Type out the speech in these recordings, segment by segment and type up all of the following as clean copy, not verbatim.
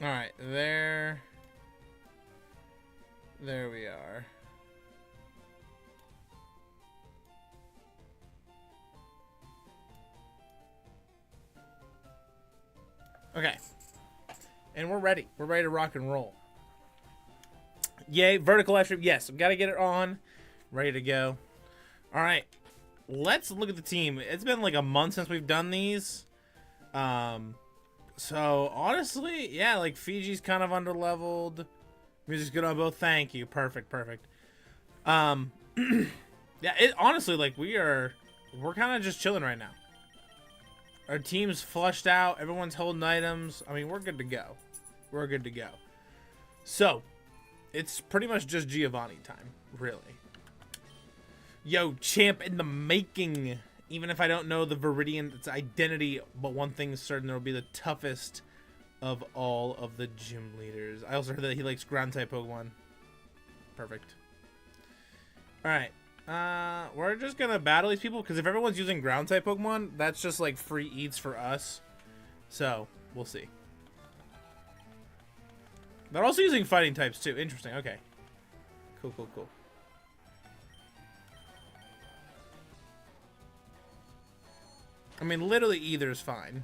All right, there we are. Okay. And we're ready. We're ready to rock and roll. Yay, vertical live stream. Yes, got to get it on. Ready to go. All right. Let's look at the team. It's been like a month since we've done these. So, honestly, yeah, like Fiji's kind of underleveled. Music's good on both. Thank you. Perfect, perfect. Yeah, it honestly, like, we're kind of just chilling right now. Our team's flushed out. Everyone's holding items. I mean, we're good to go. We're good to go. So, it's pretty much just Giovanni time, really. Yo, champ in the making. Even if I don't know the Viridian's identity, but one thing's certain, there will be the toughest of all of the gym leaders. I also heard that he likes ground-type Pokemon. Perfect. Alright. We're just gonna battle these people, because if everyone's using ground-type Pokemon, that's just like free eats for us. So, we'll see. They're also using fighting types, too. Interesting. Okay. Cool, cool, cool. I mean, literally either is fine.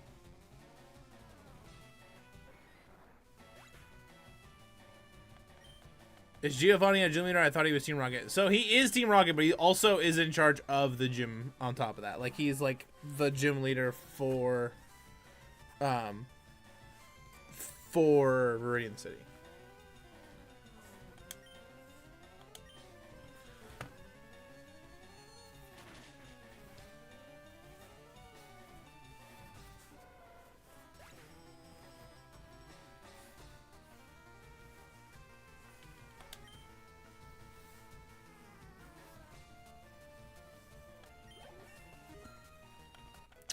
Is Giovanni a gym leader? I thought he was Team Rocket. So he is Team Rocket, but he also is in charge of the gym on top of that. Like, he's like the gym leader for Viridian City.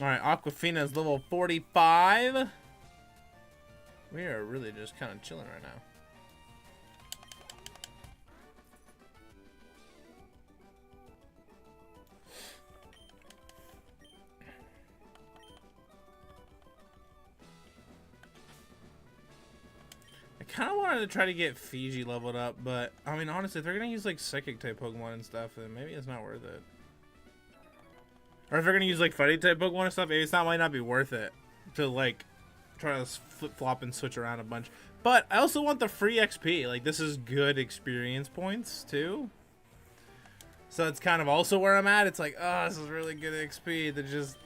Alright, Aquafina is level 45. We are really just kind of chilling right now. I kind of wanted to try to get Fiji leveled up, but I mean, honestly, if they're going to use like psychic type Pokemon and stuff, then maybe it's not worth it. Or if they're gonna use like fighting type Pokemon and stuff, maybe it's not might not be worth it to like try to flip flop and switch around a bunch. But I also want the free XP. Like, this is good experience points too. So it's kind of also where I'm at. It's like, oh, this is really good XP to just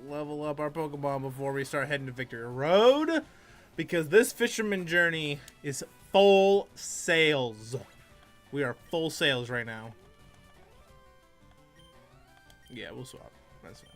level up our Pokemon before we start heading to Victory Road, because this fisherman journey is full sales. We are full sales right now. Yeah, we'll swap. That's fine.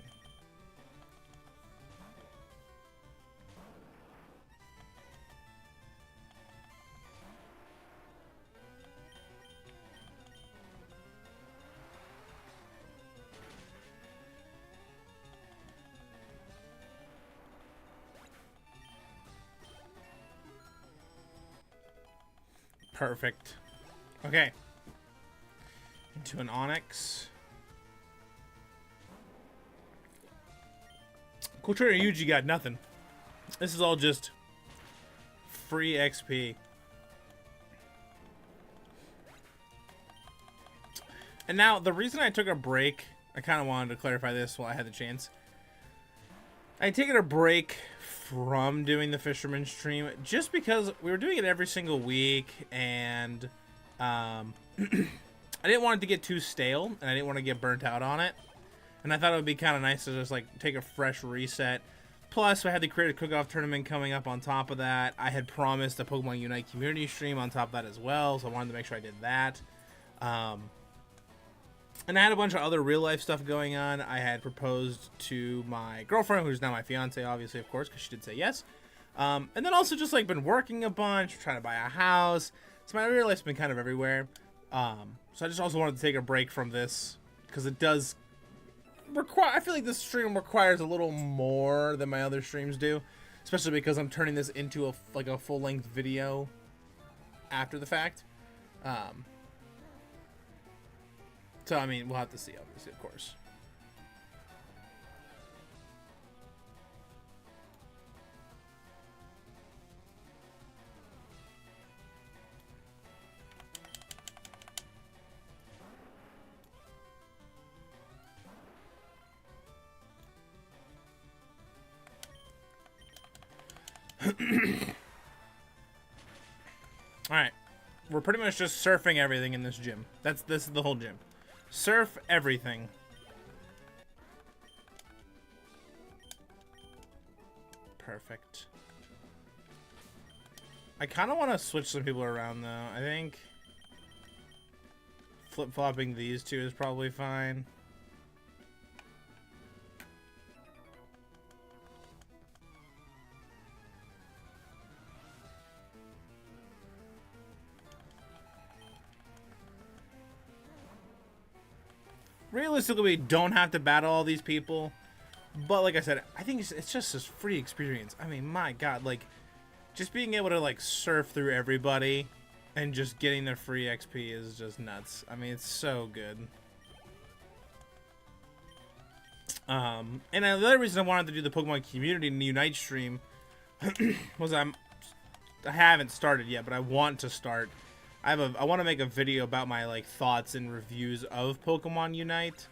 Perfect. Okay. Into an Onyx. Cool Trainer Yuji got nothing. This is all just free XP. And now, the reason I took a break, I kind of wanted to clarify this while I had the chance. I had taken a break from doing the Fisherman stream just because we were doing it every single week, and I didn't want it to get too stale, and I didn't want to get burnt out on it. And I thought it would be kind of nice to just like take a fresh reset. Plus, I had the Creative Cook-Off tournament coming up on top of that. I had promised a Pokemon Unite community stream on top of that as well, so I wanted to make sure I did that. And I had a bunch of other real-life stuff going on. I had proposed to my girlfriend, who's now my fiance, obviously, of course, because she did say yes. And then also just like been working a bunch, trying to buy a house. So my real life's been kind of everywhere. So I just also wanted to take a break from this, because it does require, I feel like this stream requires a little more than my other streams do, especially because I'm turning this into a full-length video after the fact. So I mean, we'll have to see, obviously, of course. Alright. We're pretty much just surfing everything in this gym. This is the whole gym. Surf everything. Perfect. I kind of want to switch some people around, though. I think flip-flopping these two is probably fine. Realistically, we don't have to battle all these people. But like I said, I think it's just this free experience. I mean, my God, like, just being able to, like, surf through everybody and just getting the free XP is just nuts. I mean, it's so good. And another reason I wanted to do the Pokemon Community Unite stream was I haven't started yet, but I want to start. I want to make a video about my, like, thoughts and reviews of Pokemon Unite.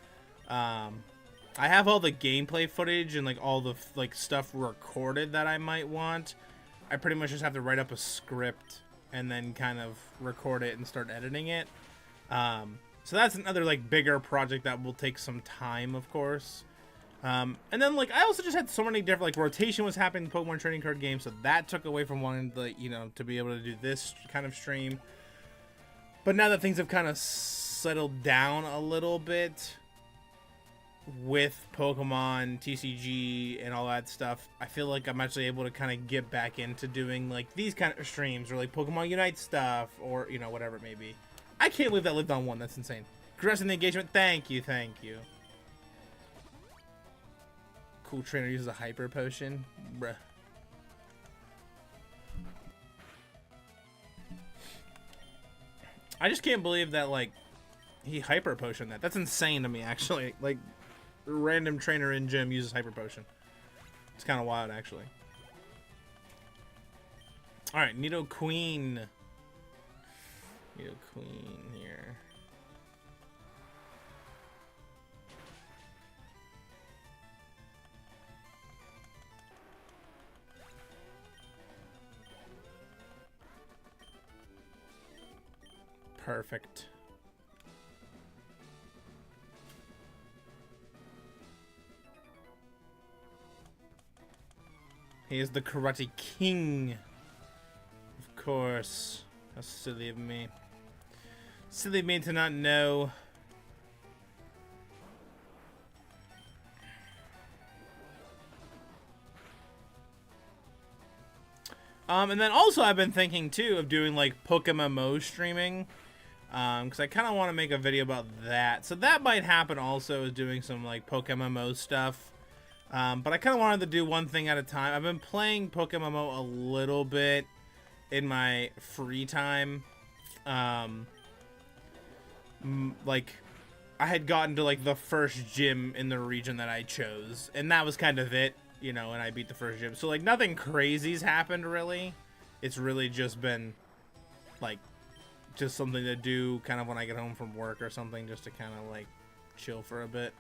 I have all the gameplay footage and, like, all the, like, stuff recorded that I might want. I pretty much just have to write up a script and then kind of record it and start editing it. So that's another, like, bigger project that will take some time, of course. And then, like, I also just had so many different, like, rotation was happening in the Pokemon trading card game, so that took away from wanting to, you know, to be able to do this kind of stream. But now that things have kind of settled down a little bit with Pokemon, TCG, and all that stuff, I feel like I'm actually able to kind of get back into doing, like, these kind of streams, or, like, Pokemon Unite stuff, or, you know, whatever it may be. I can't believe that lived on one. That's insane. Progressing the engagement. Thank you, thank you. Cool trainer uses a hyper potion. Bruh. I just can't believe that, like, he hyper potioned that. That's insane to me, actually. Like, a random trainer in gym uses hyper potion. It's kind of wild, actually. Alright, Nidoqueen. Nidoqueen here. Perfect. He is the Karate King. Of course. How silly of me. Silly of me to not know. And then also I've been thinking too of doing, like, Pokémon streaming. Because I kind of want to make a video about that. So that might happen also, is doing some, like, Pokemon stuff. But I kind of wanted to do one thing at a time. I've been playing Pokemon a little bit in my free time. Like, I had gotten to, like, the first gym in the region that I chose. And that was kind of it, you know, and I beat the first gym. So, like, nothing crazy's happened, really. It's really just been, like, just something to do kind of when I get home from work or something, just to kind of, like, chill for a bit.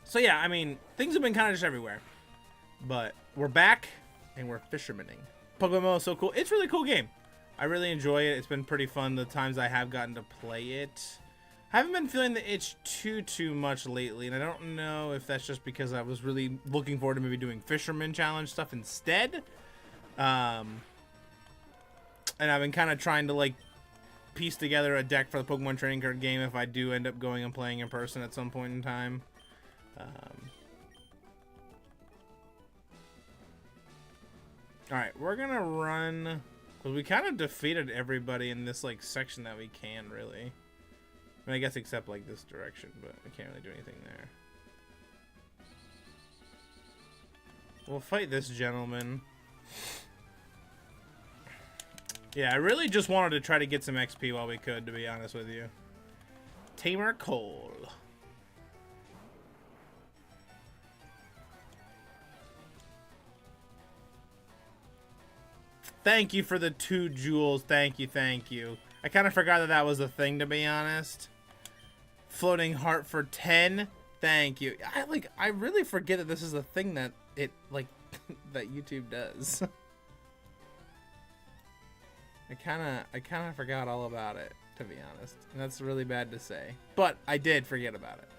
So yeah, I mean, things have been kind of just everywhere. But we're back, and we're fishermaning. Pokemon is so cool. It's a really cool game. I really enjoy it. It's been pretty fun the times I have gotten to play it. I haven't been feeling the itch too much lately, and I don't know if that's just because I was really looking forward to maybe doing Fisherman Challenge stuff instead. And I've been kind of trying to, like, piece together a deck for the Pokemon trading card game if I do end up going and playing in person at some point in time. Alright, we're gonna run, because we kind of defeated everybody in this, like, section that we can, really. I mean, I guess except, like, this direction, but we can't really do anything there. We'll fight this gentleman. Yeah, I really just wanted to try to get some XP while we could, to be honest with you. Tamer Cole. Thank you for the 2 jewels. Thank you, thank you. I kind of forgot that that was a thing, to be honest. Floating heart for 10. Thank you. I really forget that this is a thing that it, like, that YouTube does. I kind of forgot all about it, to be honest. And that's really bad to say. But I did forget about it.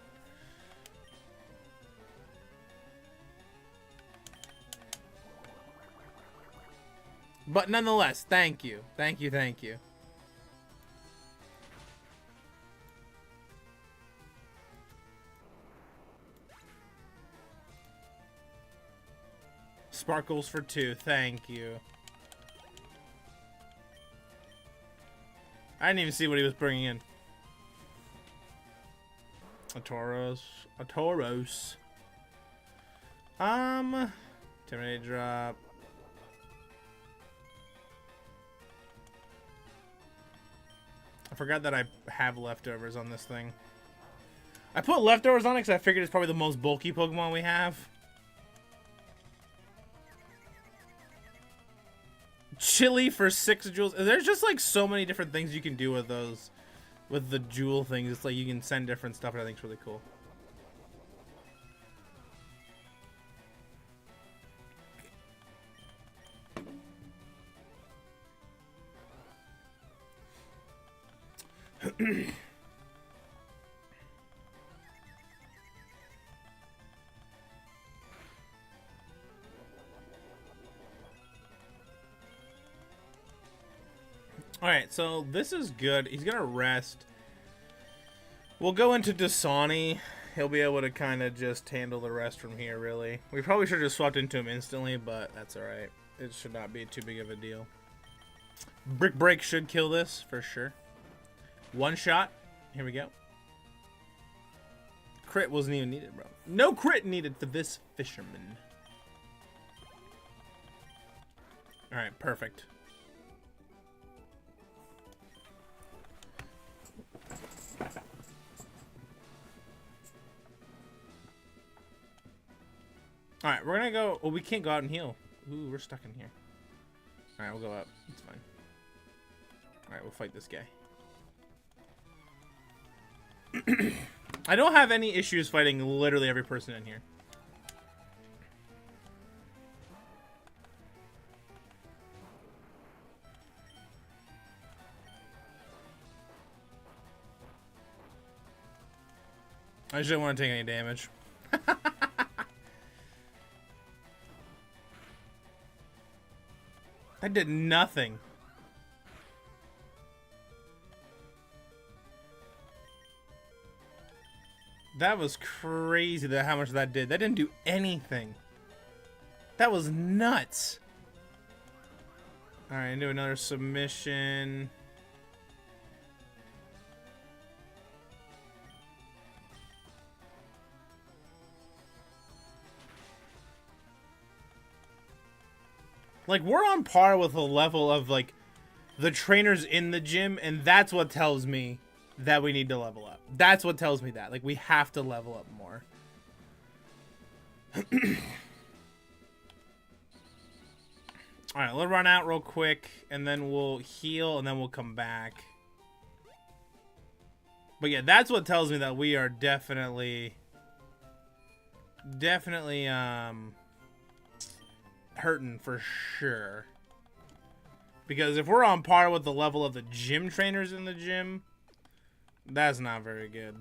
But nonetheless, thank you. Thank you, thank you. Sparkles for 2, thank you. I didn't even see what he was bringing in. A Tauros. A Tauros. Intimidate drop. I forgot that I have leftovers on this thing. I put leftovers on it because I figured it's probably the most bulky Pokemon we have. Chili for 6 jewels. There's just like so many different things you can do with those, with the jewel things. It's like you can send different stuff, and I think it's really cool. Alright, so this is good. He's gonna rest. We'll go into Dasani. He'll be able to kind of just handle the rest from here, really. We probably should have just swapped into him instantly, but that's alright. It should not be too big of a deal. Brick Break should kill this, for sure. One shot. Here we go. Crit wasn't even needed, bro. No crit needed for this fisherman. Alright, perfect. Alright, we're gonna go... Oh, we can't go out and heal. Ooh, we're stuck in here. Alright, we'll go up. It's fine. Alright, we'll fight this guy. I don't have any issues fighting literally every person in here. I just don't want to take any damage. I did nothing. That was crazy that how much that did. That didn't do anything. That was nuts. Alright, do another submission. Like, we're on par with the level of, like, the trainers in the gym, and that's what tells me that we need to level up. That's what tells me that. Like, we have to level up more. Alright, let's run out real quick, and then we'll heal, and then we'll come back. But yeah, that's what tells me that we are definitely hurting for sure. Because if we're on par with the level of the gym trainers in the gym, that's not very good.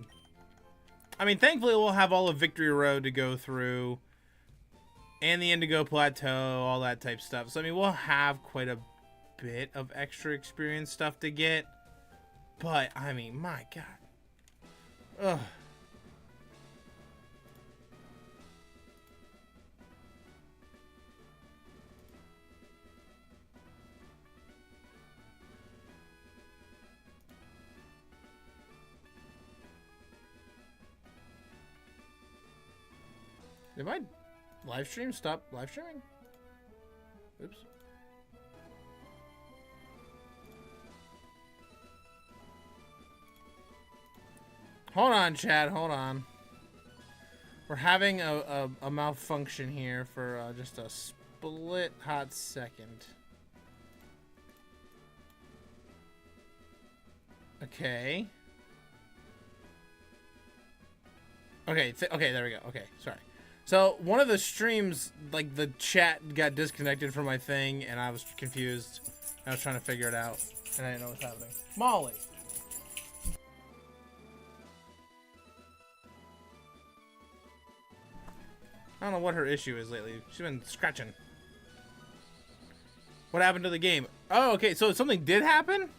I mean, thankfully we'll have all of Victory Road to go through, and the Indigo Plateau, all that type stuff. So I mean, we'll have quite a bit of extra experience stuff to get. But I mean, my God. Ugh. Did my live stream stop live streaming? Oops. Hold on, Chad. Hold on. We're having a malfunction here for just a split hot second. Okay. Okay, okay, there we go. Okay, sorry. So one of the streams, like the chat got disconnected from my thing, and I was confused. I was trying to figure it out, and I didn't know what's happening. Molly. I don't know what her issue is lately. She's been scratching. What happened to the game? Oh, okay. So something did happen?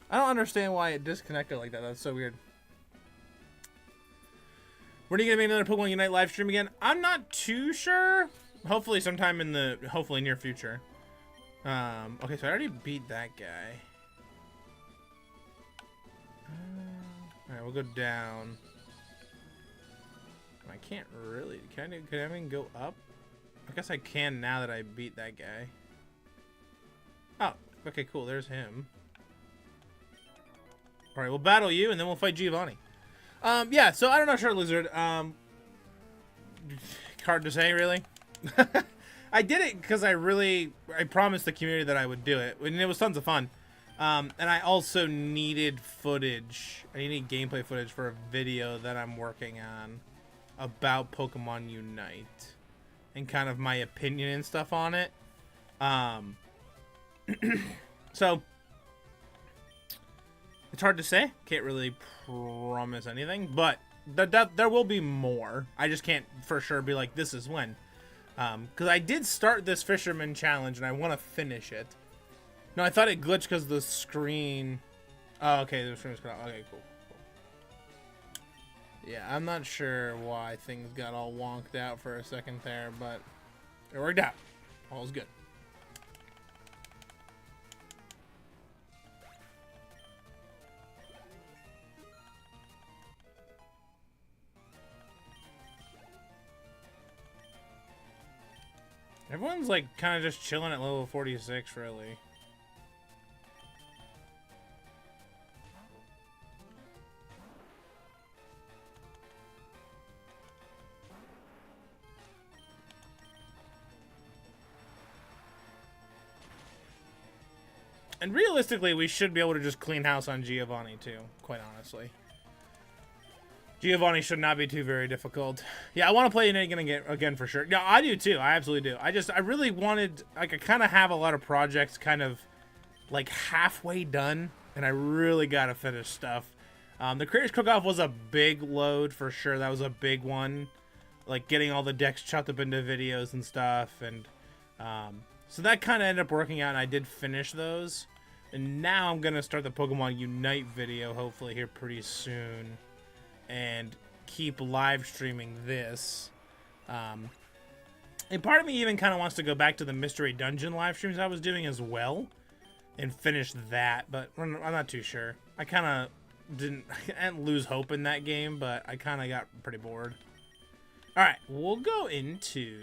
I don't understand why it disconnected like that. That's so weird. When are you gonna make another Pokemon Unite live stream again? I'm not too sure. Hopefully sometime in the near future. Okay, so I already beat that guy. Alright, we'll go down. I can't really. Can I even go up? I guess I can now that I beat that guy. Oh, okay, cool. There's him. Alright, we'll battle you, and then we'll fight Giovanni. Yeah, so I don't know, Short Lizard. Hard to say, really. I did it because I promised the community that I would do it, and it was tons of fun. And I also needed footage. I needed gameplay footage for a video that I'm working on about Pokemon Unite and kind of my opinion and stuff on it. So it's hard to say. Can't really promise anything, but there will be more. I just can't for sure be like, this is when. Because I did start this Fisherman challenge, and I want to finish it. No, I thought it glitched because the screen... Oh, okay, the screen was cut off. Okay, cool. Yeah, I'm not sure why things got all wonked out for a second there, but it worked out. All's good. Everyone's like kind of just chilling at level 46, really. And realistically, we should be able to just clean house on Giovanni too, quite honestly. Giovanni should not be too very difficult. Yeah, I want to play it again for sure. Yeah, I do too. I absolutely do. I really wanted, like, I kind of have a lot of projects kind of like halfway done, and I really got to finish stuff. The Creators Cook-Off was a big load for sure. That was a big one. Like getting all the decks chopped up into videos and stuff. And so that kind of ended up working out, and I did finish those. And now I'm going to start the Pokemon Unite video hopefully here pretty soon. And keep live streaming this. And part of me even kind of wants to go back to the Mystery Dungeon live streams I was doing as well. And finish that, but I'm not too sure. I kind of didn't lose hope in that game, but I kind of got pretty bored. Alright, we'll go into...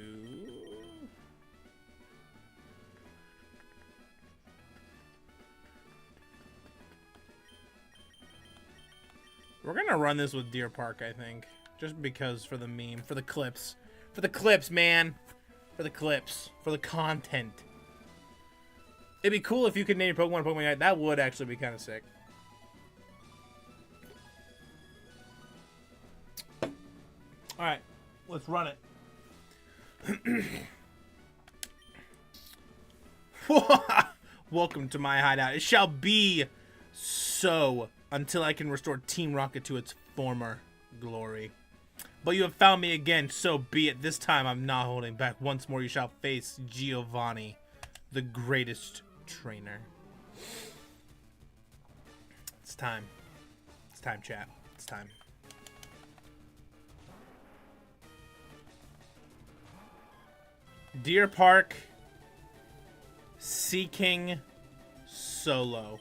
We're gonna run this with Deer Park, I think. Just because for the meme, for the clips. For the clips, man! For the clips. For the content. It'd be cool if you could name your Pokemon Pokemon Unite. That would actually be kind of sick. Alright, let's run it. Welcome to my hideout. It shall be so until I can restore Team Rocket to its former glory. But you have found me again, so be it. This time I'm not holding back. Once more you shall face Giovanni, the greatest trainer. It's time. It's time, chat. It's time. Deer Park, Seeking solo.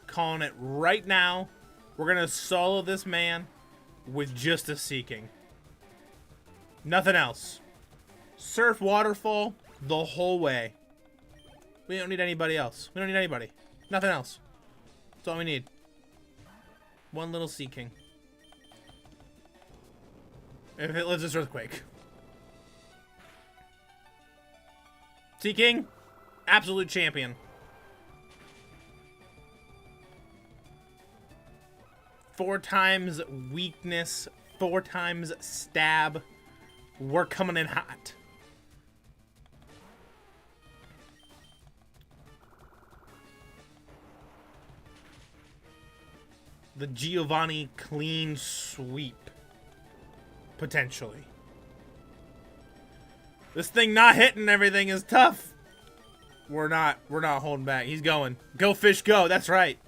Calling it right now. We're gonna solo this man with just a Seeking. Nothing else. Surf Waterfall the whole way. We don't need anybody else. We don't need anybody. Nothing else. That's all we need. One little Seeking. If it lives this earthquake. Seeking, absolute champion. 4 times weakness, 4 times stab. We're coming in hot. The Giovanni clean sweep. Potentially. This thing not hitting everything is tough. We're not holding back. He's going. Go fish go. That's right.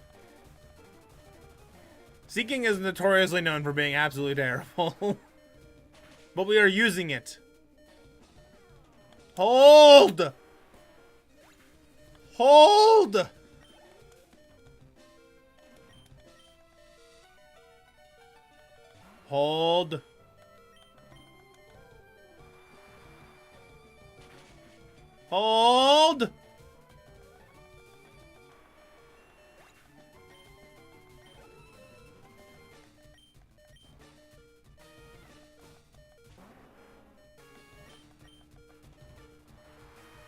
Seeking is notoriously known for being absolutely terrible. But we are using it. Hold! Hold! Hold. Hold!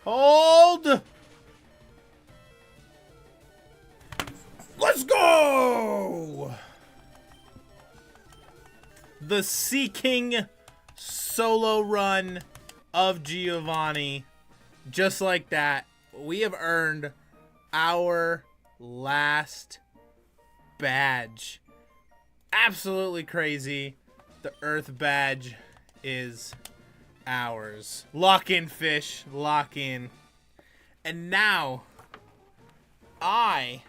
Hold! Let's go! The Seeking solo run of Giovanni. Just like that, we have earned our last badge. Absolutely crazy. The Earth badge is ours. Lock in, fish. Lock in. And now, I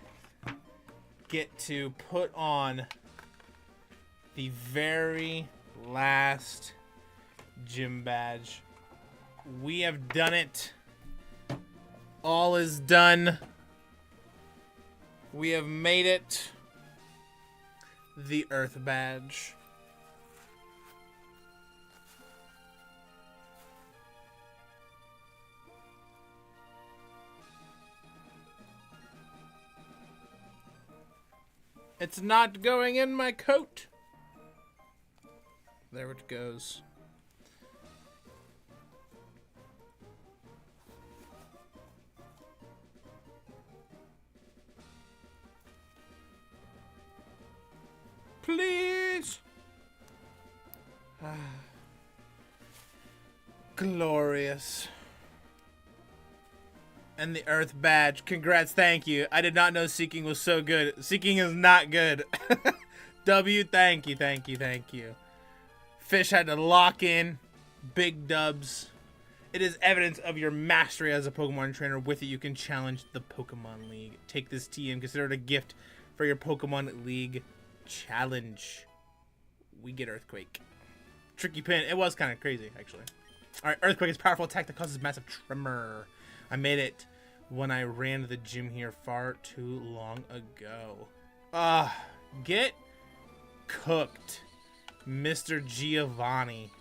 get to put on the very last gym badge. We have done it. All is done. We have made it. The Earth badge. It's not going in my coat. There it goes. Please. Glorious. And the Earth badge. Congrats, thank you. I did not know Seeking was so good. Seeking is not good. W, thank you, thank you, thank you. Fish had to lock in. Big dubs. It is evidence of your mastery as a Pokemon trainer. With it, you can challenge the Pokemon League. Take this TM. Consider it a gift for your Pokemon League challenge. We get Earthquake. Tricky pin. It was kind of crazy, actually. Alright, Earthquake is a powerful attack that causes massive tremor. I made it when I ran to the gym here far too long ago. Get cooked, Mr. Giovanni.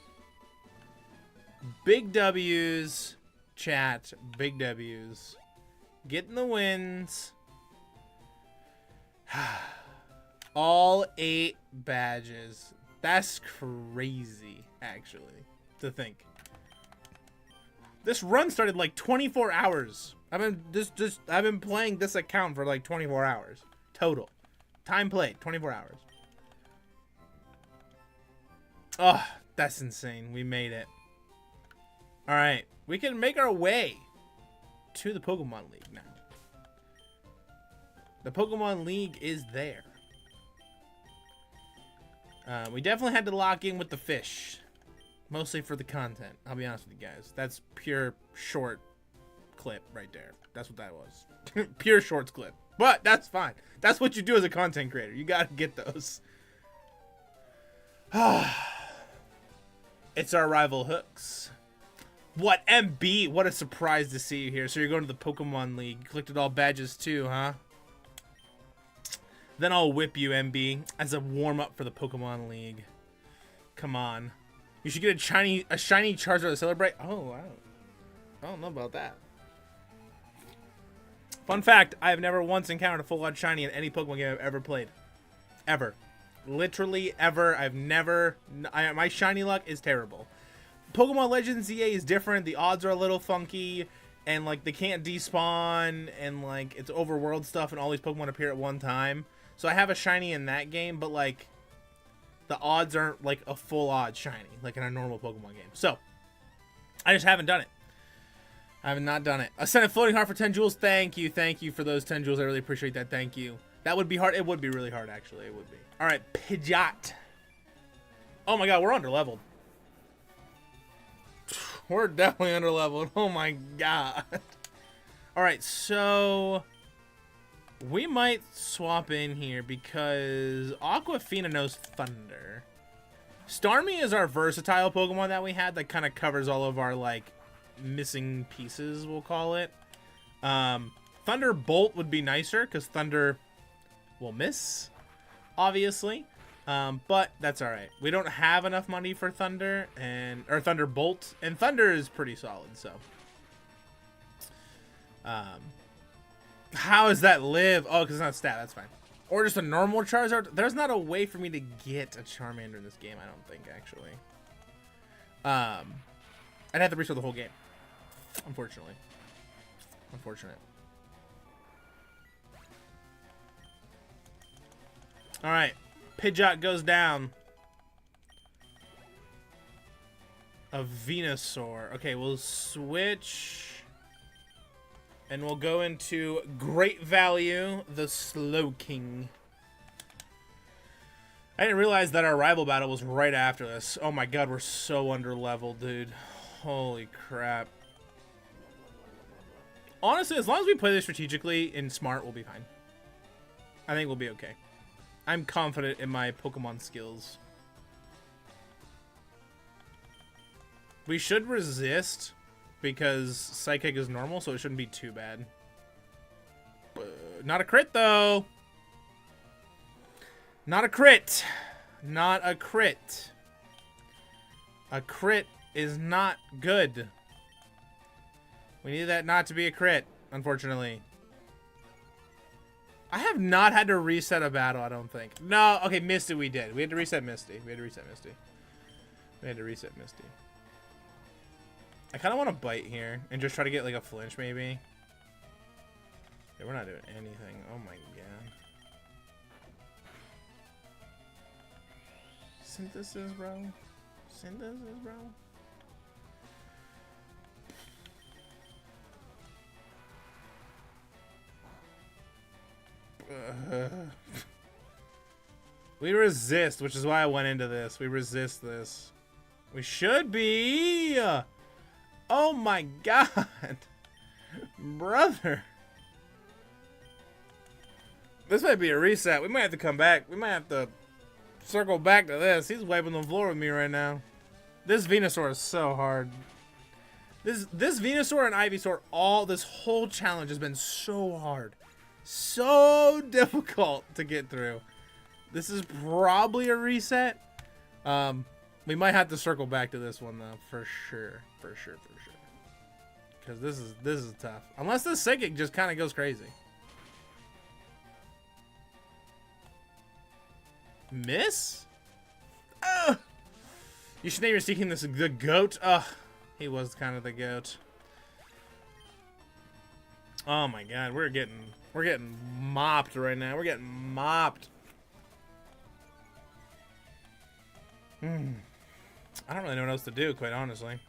Big W's, chat. Big W's. Getting the wins. All 8 badges. That's crazy, actually, to think. This run started like 24 hours. I've been playing this account for like 24 hours total. Time played 24 hours. Oh, that's insane. We made it. All right, we can make our way to the Pokemon League now. The Pokemon League is there. We definitely had to lock in with the fish. Mostly for the content, I'll be honest with you guys. That's pure short clip right there. That's what that was. Pure shorts clip. But that's fine. That's what you do as a content creator. You gotta get those. It's our rival Hooks. What, MB? What a surprise to see you here. So you're going to the Pokemon League. You collected all badges too, huh? Then I'll whip you, MB, as a warm-up for the Pokemon League. Come on. You should get a shiny Charizard to celebrate. Oh, wow. I don't know about that. Fun fact, I have never once encountered a full-on shiny in any Pokemon game I've ever played. Ever. Literally ever. I've never... my shiny luck is terrible. Pokemon Legends ZA is different. The odds are a little funky. And, like, they can't despawn. And, like, it's overworld stuff and all these Pokemon appear at one time. So I have a shiny in that game, but like the odds aren't like a full odd shiny like in a normal Pokemon game. So I just haven't done it. I have not done it. I sent a floating heart for 10 jewels. Thank you for those 10 jewels. I really appreciate that. Thank you. That would be hard. It would be really hard, actually. It would be. All right, Pidgeot. Oh my god, we're underleveled. We're definitely underleveled. Oh my god. All right, so we might swap in here because Aquafina knows Thunder. Starmie is our versatile Pokemon that we had that kind of covers all of our like missing pieces, we'll call it. Thunderbolt would be nicer because Thunder will miss, obviously. But that's all right. We don't have enough money for Thunder or Thunderbolt, and Thunder is pretty solid. So, how does that live? Oh, because it's not stat. That's fine. Or just a normal Charizard. There's not a way for me to get a Charmander in this game. I don't think actually. I'd have to restart the whole game. Unfortunately. Unfortunate. All right. Pidgeot goes down. A Venusaur. Okay, we'll switch. And we'll go into Great Value, the Slowking. I didn't realize that our rival battle was right after this. Oh my god, we're so underleveled, dude. Holy crap. Honestly, as long as we play this strategically and smart, we'll be fine. I think we'll be okay. I'm confident in my Pokemon skills. We should resist because Psychic is normal, so it shouldn't be too bad. Not a crit, though. Not a crit. Not a crit. A crit is not good. We need that not to be a crit, unfortunately. I have not had to reset a battle, I don't think. No, okay, Misty we did. We had to reset Misty. We had to reset Misty. I kind of want to bite here and just try to get like a flinch, maybe. Yeah, we're not doing anything. Oh my god. Synthesis, bro. Synthesis, bro. We resist, which is why I went into this. We resist this. We should be. Oh my god. Brother. This might be a reset. We might have to come back. We might have to circle back to this. He's wiping the floor with me right now. This Venusaur is so hard. This Venusaur and Ivysaur, this whole challenge has been so hard. So difficult to get through. This is probably a reset. We might have to circle back to this one though, for sure. Because this is tough. Unless this Psychic just kind of goes crazy. Miss? Ugh. You should name your seeking this the goat. Ugh. He was kind of the goat. Oh my god, we're getting mopped right now. We're getting mopped. I don't really know what else to do, quite honestly.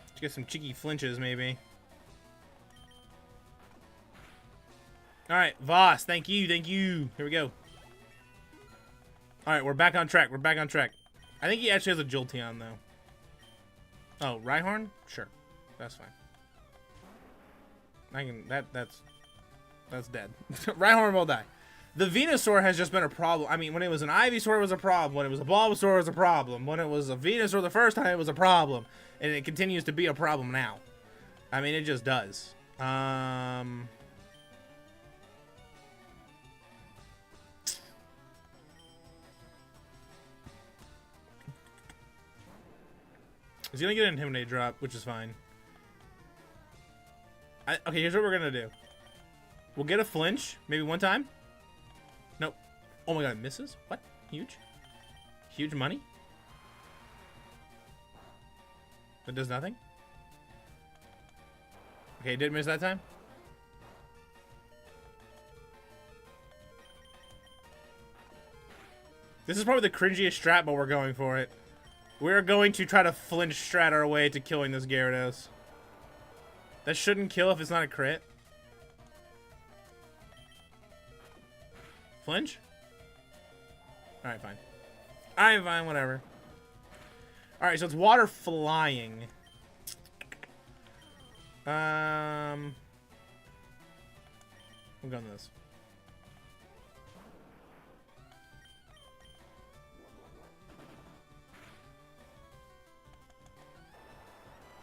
Let's get some cheeky flinches, maybe. Alright, Voss, thank you. Here we go. Alright, we're back on track. I think he actually has a Jolteon, though. Oh, Rhyhorn? Sure. That's fine. That's dead. Rhyhorn will die. The Venusaur has just been a problem. I mean, when it was an Ivysaur, it was a problem. When it was a Bulbasaur, it was a problem. When it was a Venusaur the first time, it was a problem. And it continues to be a problem now. I mean, it just does. He's gonna get an Intimidate drop, which is fine. Okay, here's what we're gonna do. We'll get a flinch, maybe one time. Nope. Oh my god, it misses? What? Huge? Huge money? That does nothing? Okay, it did miss that time? This is probably the cringiest strat, but we're going for it. We're going to try to flinch strat our way to killing this Gyarados. That shouldn't kill if it's not a crit. Flinch? Alright, fine. Alright, fine, whatever. Alright, so it's water flying. I'm going to this.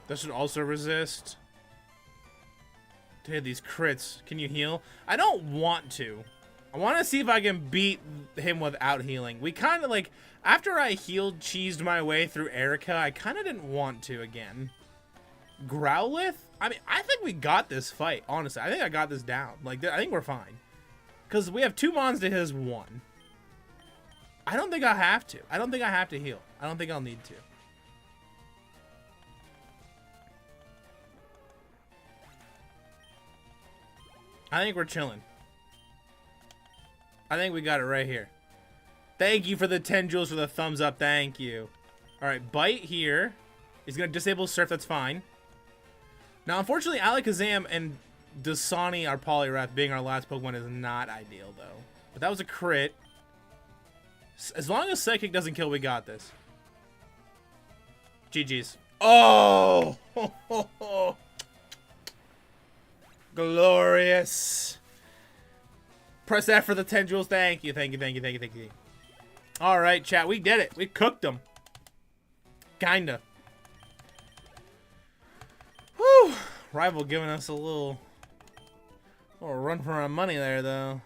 This should also resist. Dude, these crits. Can you heal? I don't want to. I want to see if I can beat him without healing. We kind of like, after I healed, cheesed my way through Erica, I kind of didn't want to again. Growlithe? I mean, I think we got this fight, honestly. I think I got this down. Like, I think we're fine. Because we have 2 mons to his 1. I don't think I have to. I don't think I have to heal. I don't think I'll need to. I think we're chilling. I think we got it right here. Thank you for the 10 jewels for the thumbs up. Thank you. Alright, bite here. He's going to disable Surf. That's fine. Now, unfortunately, Alakazam and Dasani, our Poliwrath, being our last Pokemon is not ideal, though. But that was a crit. As long as Psychic doesn't kill, we got this. GG's. Oh! Glorious. Press F for the 10 jewels. Thank you, thank you, thank you, thank you, thank you. Alright, chat. We did it. We cooked them. Kinda. Whew. Rival giving us a little run for our money there, though.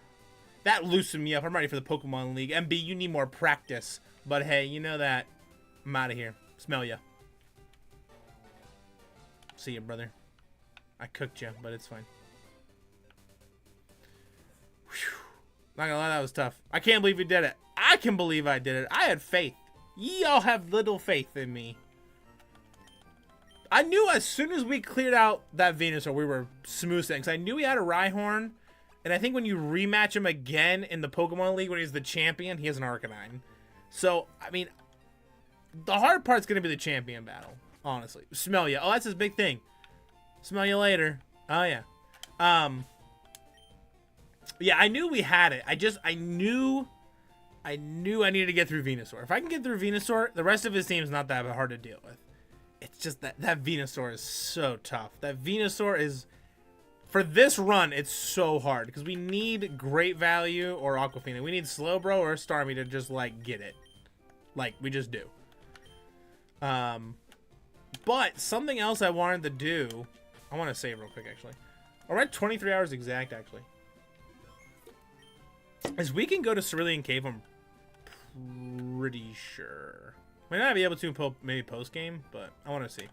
That loosened me up. I'm ready for the Pokemon League. MB, you need more practice. But hey, you know that. I'm out of here. Smell ya. See ya, brother. I cooked you, but it's fine. Whew. Not gonna lie, that was tough. I can't believe we did it. I can believe I did it. I had faith. Ye all have little faith in me. I knew as soon as we cleared out that Venusaur, we were smooth sailing. Because I knew he had a Rhyhorn. And I think when you rematch him again in the Pokemon League when he's the champion, he has an Arcanine. So, I mean, the hard part's going to be the champion battle, honestly. Smell ya. Oh, that's his big thing. Smell you later. Oh, yeah. Yeah, I knew we had it. I knew I needed to get through Venusaur. If I can get through Venusaur, the rest of his team is not that hard to deal with. It's just that Venusaur is so tough. That Venusaur is, for this run, it's so hard. Because we need Great Value or Aquafina. We need Slowbro or Starmie to just, like, get it. Like, we just do. But something else I wanted to do, I want to save real quick, actually. We're at 23 hours exact, actually. Is we can go to Cerulean Cave, I'm pretty sure. Might not be able to maybe post-game, but I want to see.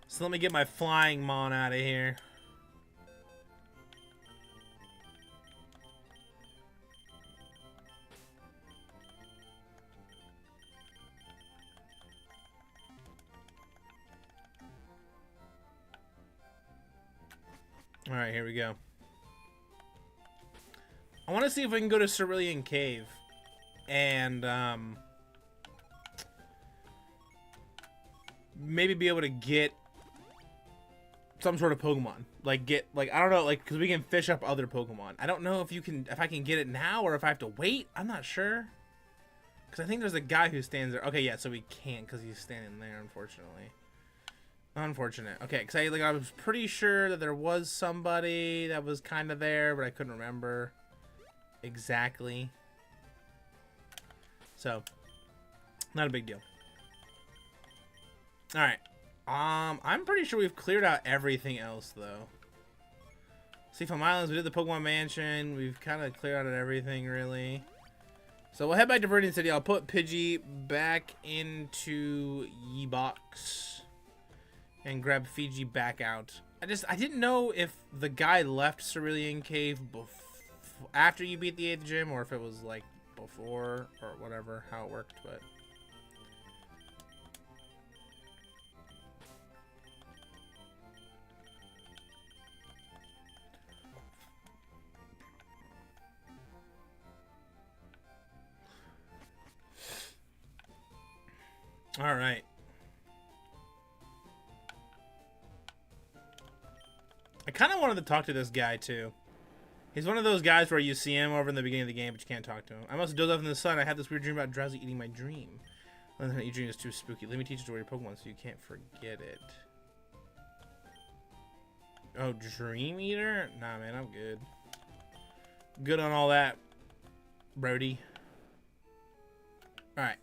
So let me get my flying mon out of here. Alright, here we go. I want to see if we can go to Cerulean Cave and maybe be able to get some sort of Pokemon. Like I don't know, like, because we can fish up other Pokemon. I don't know if I can get it now or if I have to wait. I'm not sure. Because I think there's a guy who stands there. Okay, yeah, so we can't because he's standing there, unfortunately. Unfortunate. Okay, because I was pretty sure that there was somebody that was kind of there, but I couldn't remember exactly. So, not a big deal. Alright. I'm pretty sure we've cleared out everything else, though. Seafoam Islands, we did the Pokemon Mansion. We've kind of cleared out everything, really. So, we'll head back to Viridian City. I'll put Pidgey back into Ye-Box and grab Fiji back out. I didn't know if the guy left Cerulean Cave after you beat the 8th gym, or if it was, like, before, or whatever, how it worked, but... I kind of wanted to talk to this guy, too. He's one of those guys where you see him over in the beginning of the game, but you can't talk to him. I must doze off in the sun. I had this weird dream about Drowsy eating my dream. Your dream is too spooky. Let me teach you to wear your Pokemon so you can't forget it. Oh, Dream Eater? Nah, man, I'm good. Good on all that, Brody. Alright.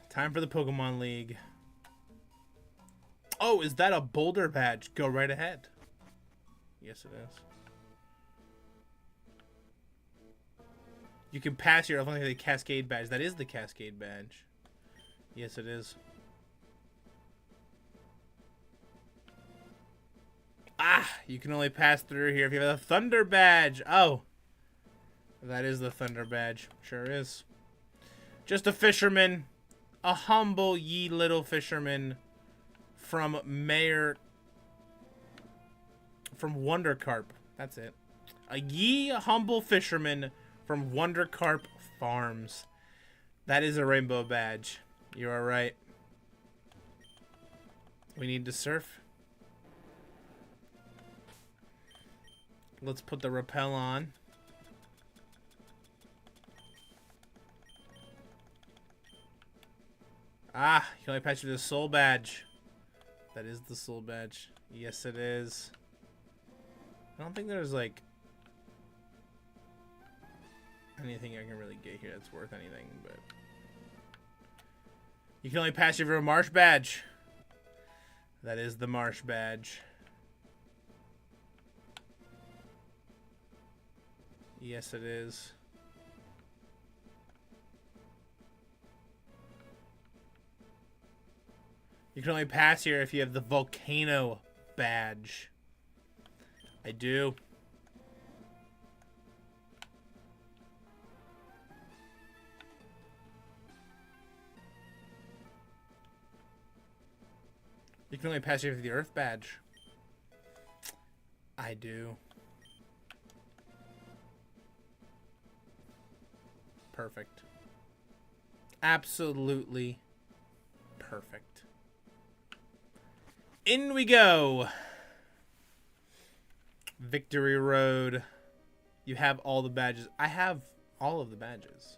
Time for the Pokemon League. Oh, is that a Boulder badge? Go right ahead. Yes, it is. You can pass here. I don't think the Cascade badge. That is the Cascade badge. Yes, it is. Ah, you can only pass through here if you have a Thunder badge. Oh, that is the Thunder badge. Sure is. Just a fisherman. A humble ye little fisherman from Wonder Karp. That's it. A ye humble fisherman from Wonder Karp Farms. That is a rainbow badge. You are right. We need to surf. Let's put the rappel on. Ah, you can only patch you the soul badge. That is the soul badge. Yes, it is. I don't think there's like anything I can really get here that's worth anything, but you can only pass you for a marsh badge. That is the marsh badge. Yes, it is. You can only pass here if you have the volcano badge. I do. You can only pass here with the earth badge. I do. Perfect. Absolutely perfect. In we go. Victory Road. You have all the badges. I have all of the badges.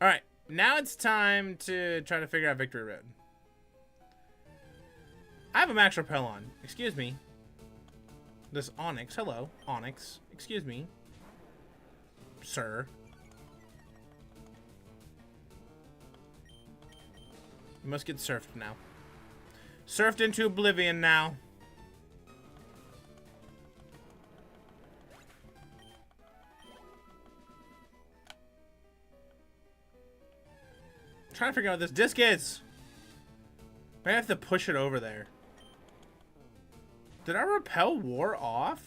Alright, now it's time to try to figure out Victory Road. I have a Max Repel on. Excuse me. This Onyx. Hello, Onyx. Excuse me. Sir. You must get surfed now. Surfed into oblivion now. I'm trying to figure out what this disc is. I have to push it over there. Did our repel wore off?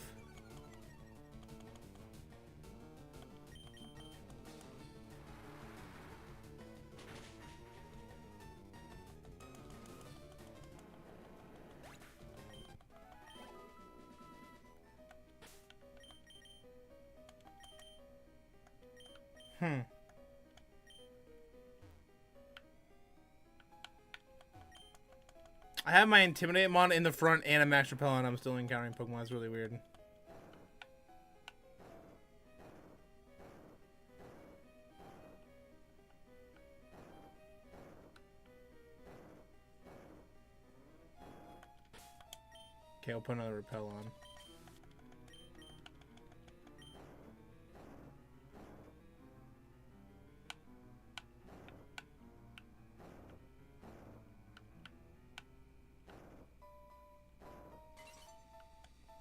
I have my Intimidate Mon in the front and a Max Repel on. I'm still encountering Pokemon. It's really weird. Okay, I'll put another Repel on.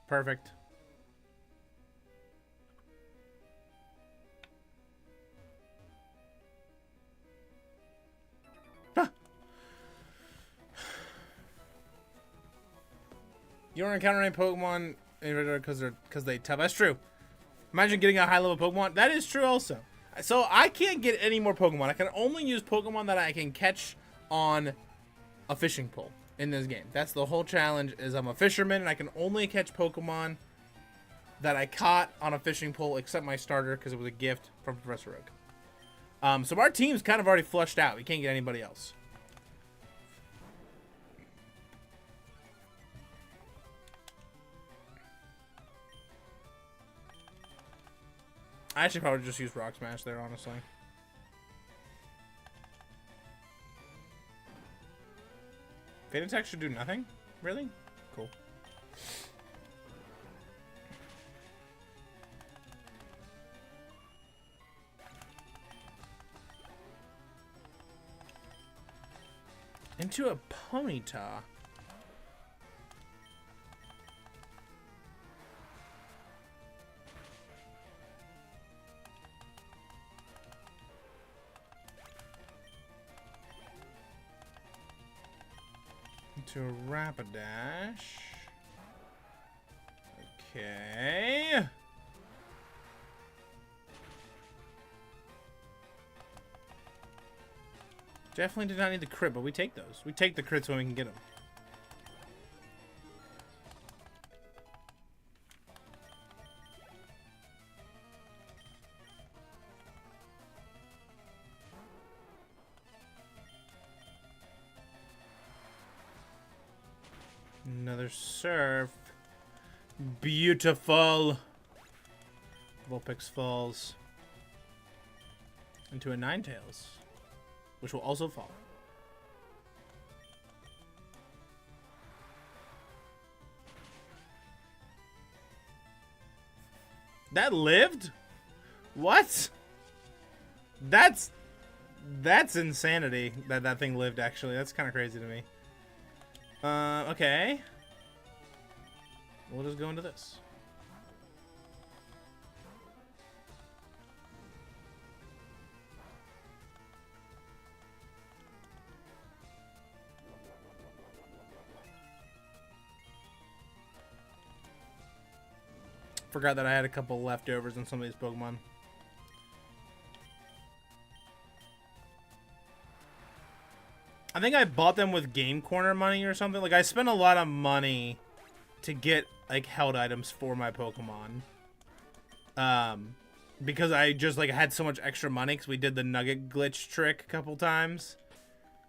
Perfect. Ah. You don't encounter any Pokemon because they tough. That's true. Imagine getting a high level Pokemon. That is true also. So I can't get any more Pokemon. I can only use Pokemon that I can catch on a fishing pole in this game. That's the whole challenge, is I'm a fisherman and I can only catch Pokemon that I caught on a fishing pole, except my starter, because it was a gift from Professor Oak. So our team's kind of already flushed out. We can't get anybody else. I should probably just use Rock Smash there, honestly. Fade Attack should do nothing? Really? Cool. Into a Ponyta. Into a Rapidash. Okay. Definitely did not need the crit, but we take those. We take the crits when we can get them. Another surf. Beautiful. Vulpix falls into a Ninetales, which will also fall. That lived? What? That's insanity that that thing lived, actually. That's kind of crazy to me. Okay. We'll just go into this. Forgot that I had a couple leftovers in some of these Pokemon. I think I bought them with Game Corner money or something. Like, I spent a lot of money to get, like, held items for my Pokemon. Because I just, like, had so much extra money because we did the Nugget glitch trick a couple times.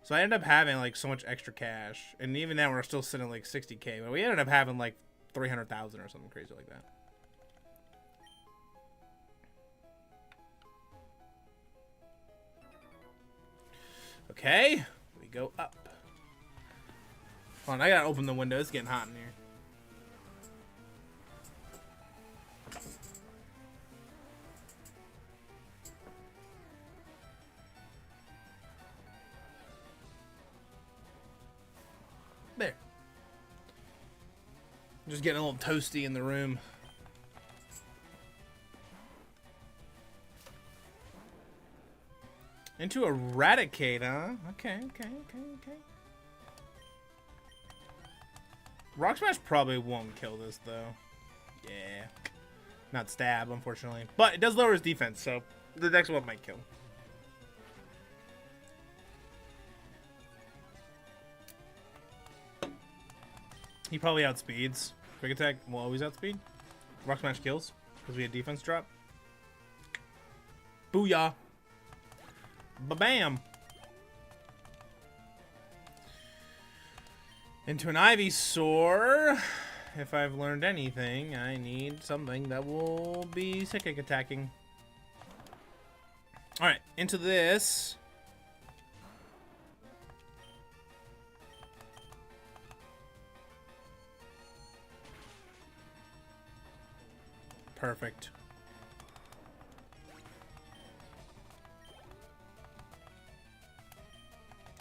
So I ended up having, like, so much extra cash. And even then, we're still sitting at, like, 60K. But we ended up having, like, 300,000 or something crazy like that. Okay. We go up. Hold on, I gotta open the window. It's getting hot in here. There. Just getting a little toasty in the room. Into Eradicate, huh? Okay. Rock Smash probably won't kill this, though. Yeah. Not stab, unfortunately. But it does lower his defense, so the next one might kill. He probably outspeeds. Quick Attack will always outspeed. Rock Smash kills, because we had defense drop. Booyah! Ba-bam! Into an Ivysaur. If I've learned anything, I need something that will be psychic attacking. Alright, into this. Perfect.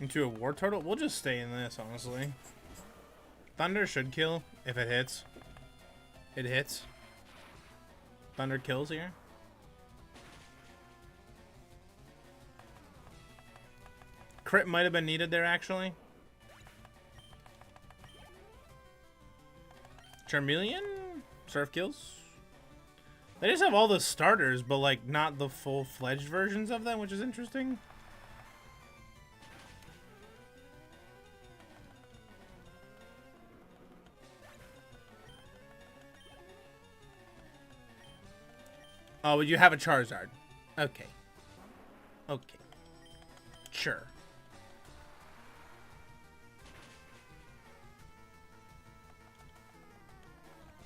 Into a War Turtle? We'll just stay in this, honestly. Thunder should kill if it hits. It hits. Thunder kills here. Crit might have been needed there, actually. Charmeleon? Surf kills? They just have all the starters, but, like, not the full-fledged versions of them, which is interesting. Oh, but you have a Charizard. Okay. Okay. Sure.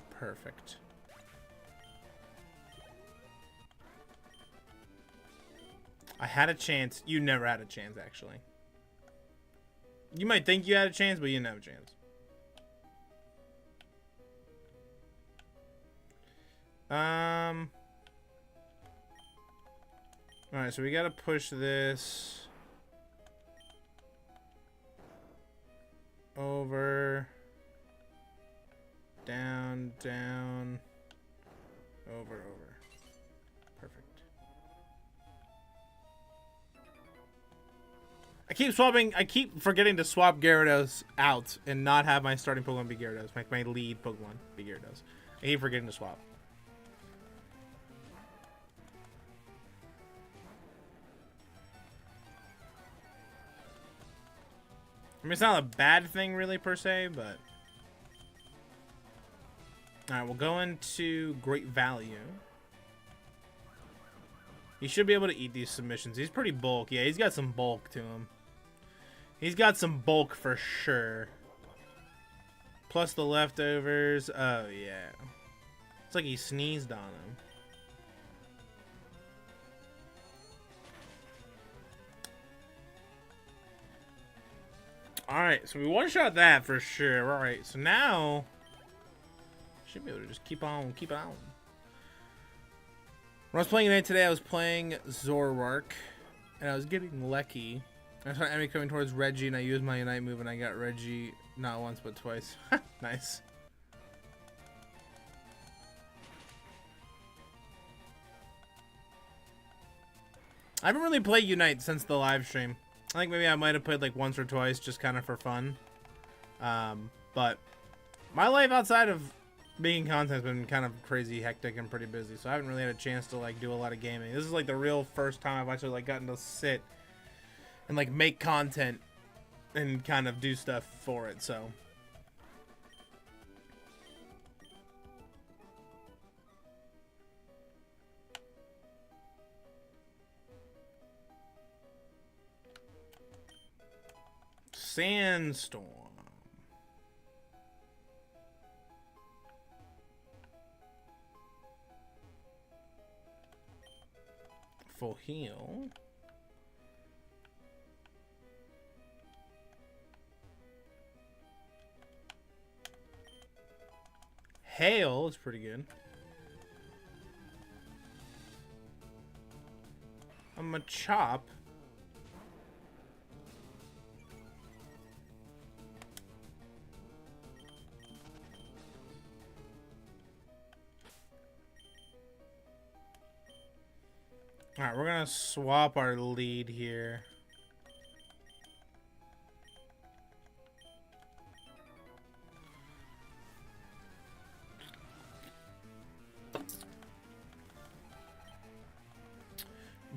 Perfect. I had a chance. You never had a chance, actually. You might think you had a chance, but you didn't have a chance. Alright, so we gotta push this over, down, down, over. Perfect. I keep forgetting to swap Gyarados out and not have my starting Pokemon be Gyarados, make my lead Pokemon be Gyarados. I keep forgetting to swap. I mean, it's not a bad thing, really, per se, but... Alright, we'll go into Great Value. He should be able to eat these submissions. He's pretty bulk. Yeah, he's got some bulk to him. He's got some bulk for sure. Plus the leftovers. Oh, yeah. It's like he sneezed on him. Alright, so we one-shot that for sure. Alright, so now... Should be able to just keep on. When I was playing Unite today, I was playing Zoroark. And I was getting Lecky. I saw an enemy coming towards Reggie, and I used my Unite move, and I got Reggie not once, but twice. Nice. I haven't really played Unite since the live stream. I think maybe I might have played like once or twice just kind of for fun. But my life outside of making content has been kind of crazy, hectic, and pretty busy. So I haven't really had a chance to like do a lot of gaming. This is like the real first time I've actually like gotten to sit and like make content and kind of do stuff for it. So Sandstorm. Full heal. Hail is pretty good. I'm a chop. Alright, we're gonna swap our lead here.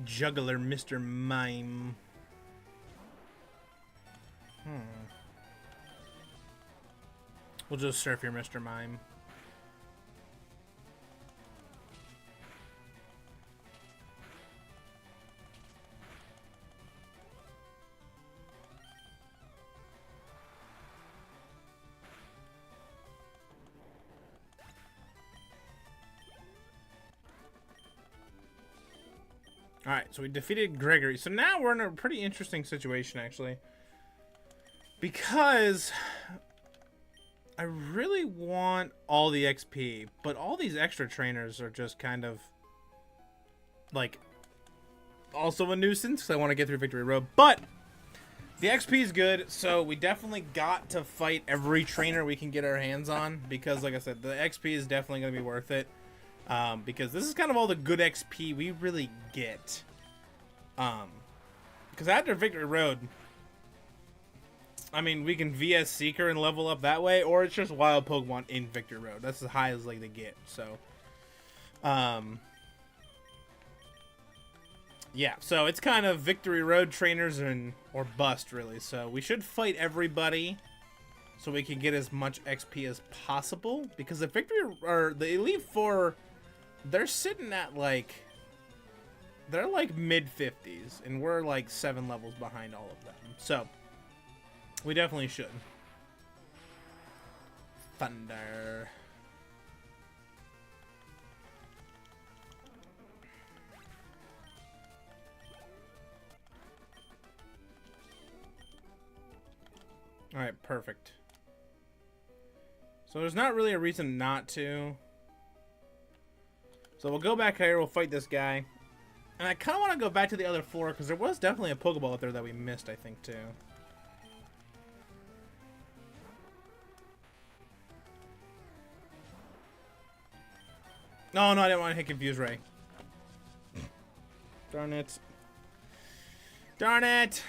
Juggler, Mr. Mime. We'll just surf your Mr. Mime. Alright, so we defeated Gregory. So now we're in a pretty interesting situation, actually. Because I really want all the XP, but all these extra trainers are just kind of, like, also a nuisance, because I want to get through Victory Road. But the XP is good, so we definitely got to fight every trainer we can get our hands on, because, like I said, the XP is definitely going to be worth it. Because this is kind of all the good XP we really get. Because after Victory Road, I mean, we can VS Seeker and level up that way, or it's just wild Pokemon in Victory Road. That's as high as like they get. So, yeah. So it's kind of Victory Road trainers or bust really. So we should fight everybody, so we can get as much XP as possible. Because the Victory or the Elite Four they're sitting at like, they're like mid-50s, and we're like 7 levels behind all of them. So, we definitely should. Thunder. Alright, perfect. So there's not really a reason not to. So we'll go back here, we'll fight this guy. And I kind of want to go back to the other floor, because there was definitely a Pokeball up there that we missed, I think, too. No, I didn't want to hit Confuse Ray. Darn it. Darn it!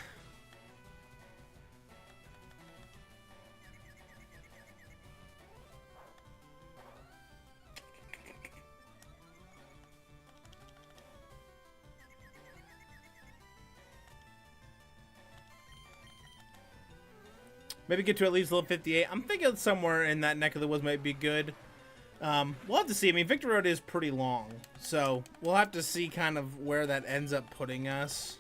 Maybe get to at least level 58. I'm thinking somewhere in that neck of the woods might be good. We'll have to see. I mean, Victor Road is pretty long, so we'll have to see kind of where that ends up putting us.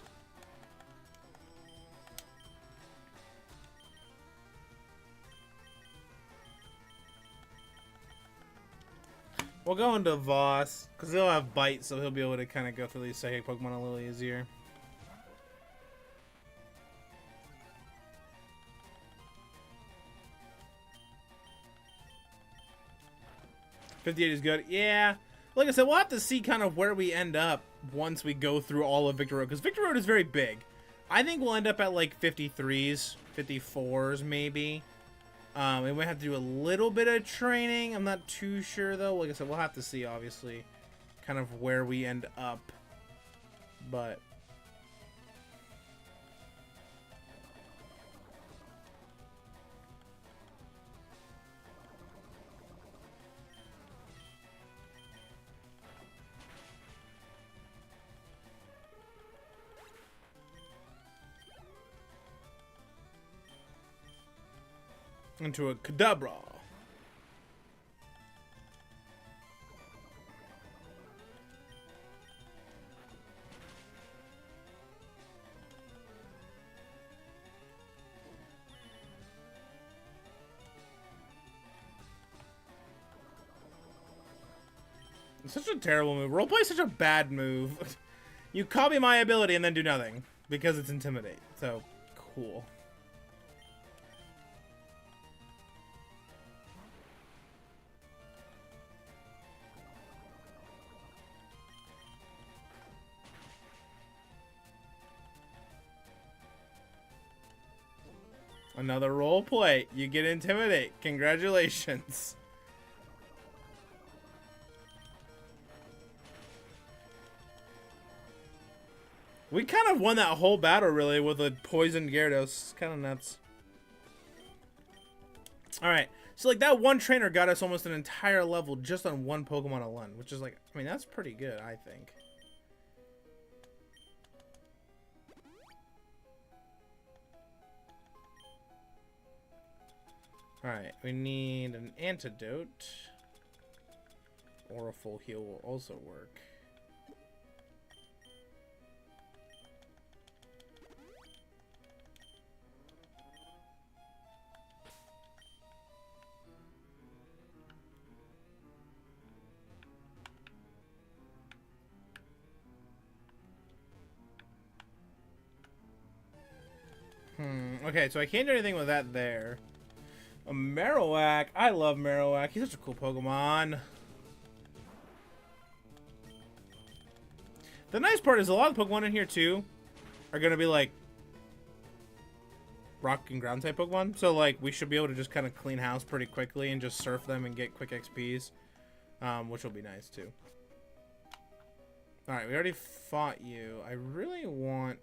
We'll go into Voss, because he'll have Bite, so he'll be able to kind of go through these Psychic Pokemon a little easier. $58 is good. Yeah. Like I said, we'll have to see kind of where we end up once we go through all of Victor Road, because Victor Road is very big. I think we'll end up at like 53s, 54s maybe. We might have to do a little bit of training. I'm not too sure though. Like I said, we'll have to see obviously kind of where we end up. But into a Kadabra. It's such a terrible move. Roleplay is such a bad move. You copy my ability and then do nothing because it's Intimidate. So, cool. Another role play. You get Intimidate. Congratulations. We kind of won that whole battle, really, with a poisoned Gyarados. Kind of nuts. Alright. So, like, that one trainer got us almost an entire level just on one Pokemon alone. Which is, like, I mean, that's pretty good, I think. Alright, we need an antidote. Or a full heal will also work. Okay, so I can't do anything with that there. A Marowak. I love Marowak. He's such a cool Pokemon. The nice part is a lot of Pokemon in here, too, are going to be, like, rock and ground type Pokemon. So, like, we should be able to just kind of clean house pretty quickly and just surf them and get quick XPs. Which will be nice, too. Alright, we already fought you. I really want